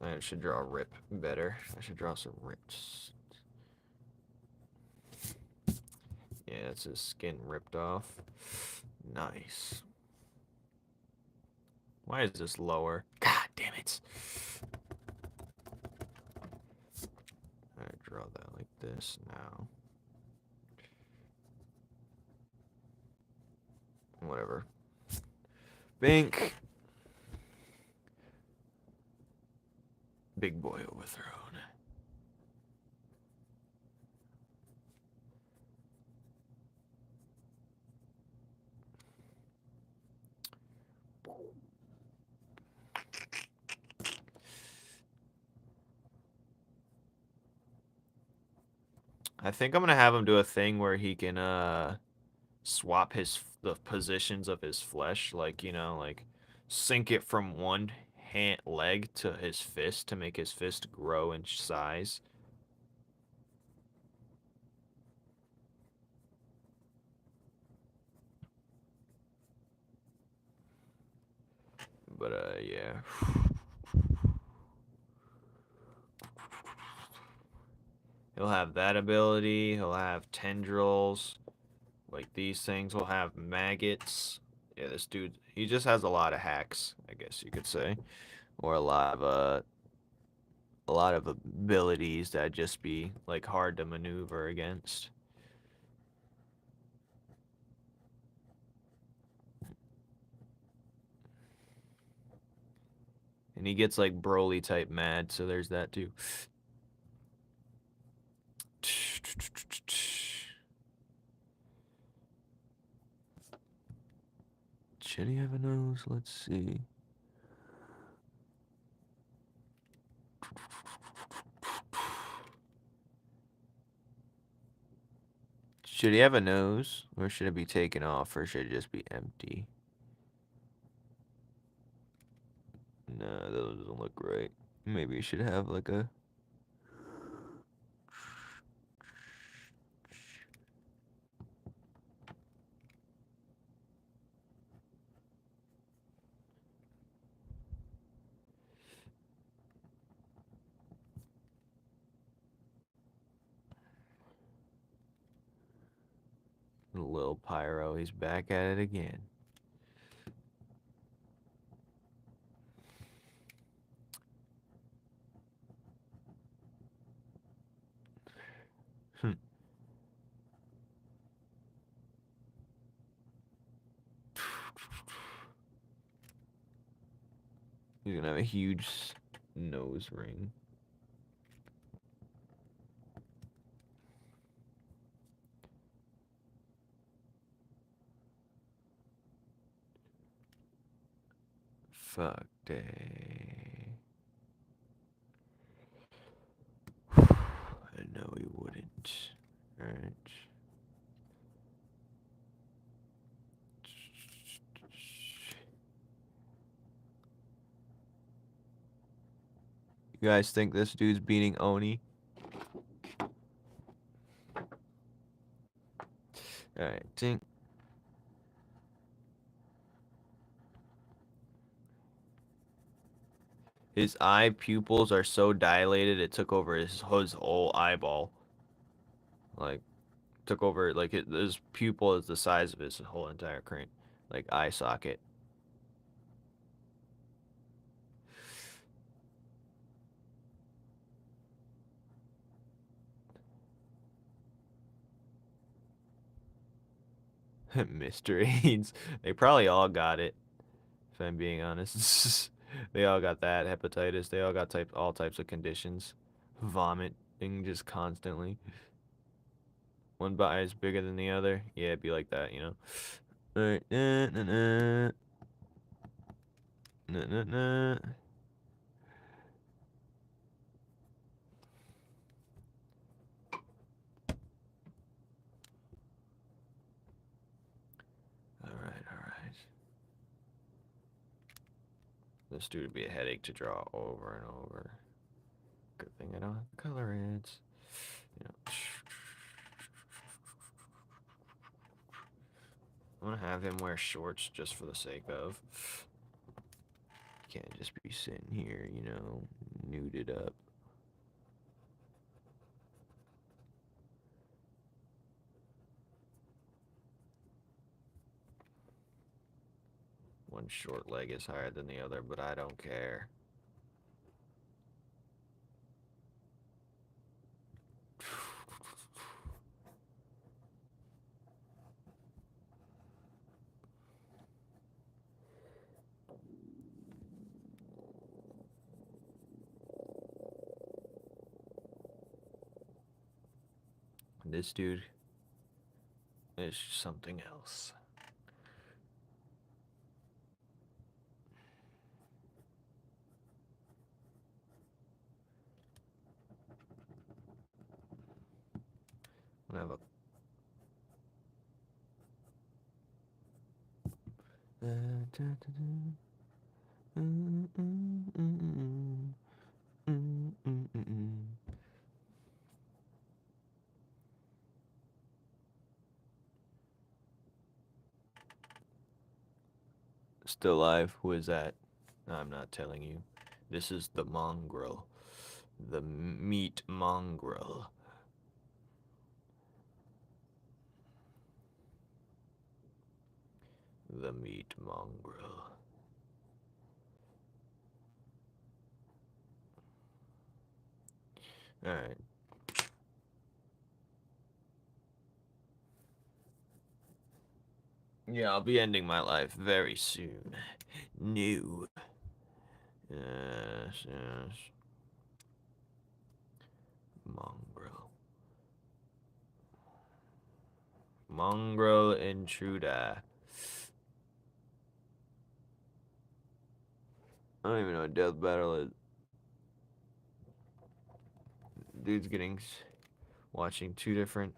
I should draw Rip better. I should draw some rips. Yeah, that's his skin ripped off. Nice. Why is this lower? God damn it. I draw that like this now. Whatever. Bink. Big boy overthrown. I think I'm gonna have him do a thing where he can swap the positions of his flesh, like, you know, like sink it from one leg to his fist to make his fist grow in size. But yeah. He'll have that ability. He'll have tendrils. Like these things will have maggots. Yeah, this dude, he just has a lot of hacks, I guess you could say. Or a lot of abilities that just be like hard to maneuver against. And he gets like Broly type mad, so there's that too. Should he have a nose? Let's see. Should he have a nose? Or should it be taken off? Or should it just be empty? No, that doesn't look right. Maybe you should have like a... old Pyro, he's back at it again. He's gonna have a huge nose ring. Fuck day. I know he wouldn't. Alright. You guys think this dude's beating Oni? Alright, tink. His eye pupils are so dilated it took over his whole eyeball. Like, took over, like, his pupil is the size of his whole entire crane. Like, eye socket. Mr. AIDS. They probably all got it, if I'm being honest. They all got that hepatitis. They all got all types of conditions. Vomiting just constantly. One eye is bigger than the other. Yeah, it'd be like that, you know. Alright. Alright. This dude would be a headache to draw over and over. Good thing I don't have color reds. You know. I'm gonna have him wear shorts just for the sake of. Can't just be sitting here, you know, nuded up. One short leg is higher than the other, but I don't care. This dude is something else. I'm gonna have Still alive? Who is that? I'm not telling you. This is the mongrel. The meat mongrel. The meat mongrel. Alright. Yeah, I'll be ending my life very soon. New. Yes. Mongrel. Mongrel intruder. I don't even know what death battle is. Dude's watching two different.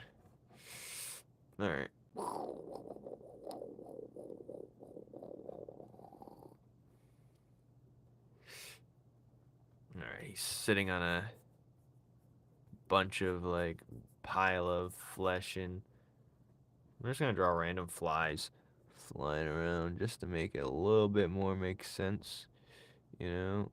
Alright. Alright, he's sitting on a bunch of, like, pile of flesh, and I'm just gonna draw random flies flying around just to make it a little bit more make sense, you know?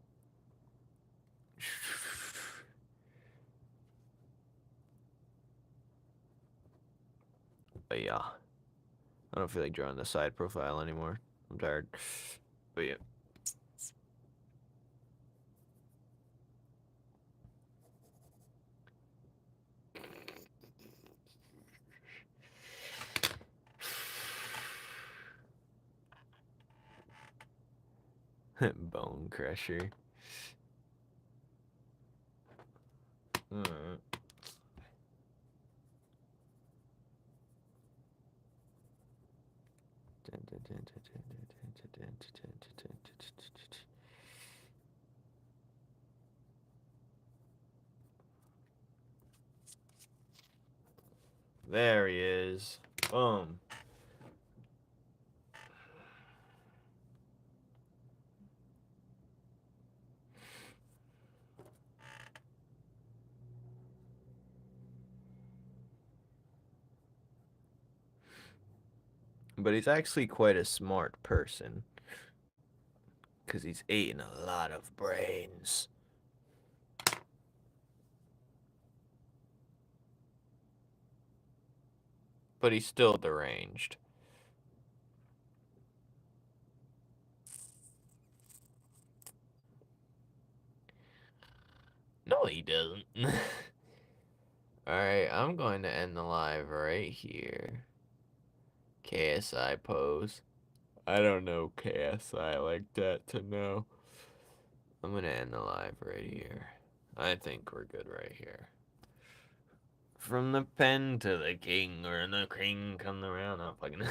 But yeah. I don't feel like drawing the side profile anymore. I'm tired. But yeah. Bone crusher. Alright. There he is. Boom. But he's actually quite a smart person. Because he's eating a lot of brains. But he's still deranged. No, he doesn't. Alright, I'm going to end the live right here. KSI pose. I don't know KSI like that to know. I'm going to end the live right here. I think we're good right here. From the pen to the king, or the king come around. I'm fucking.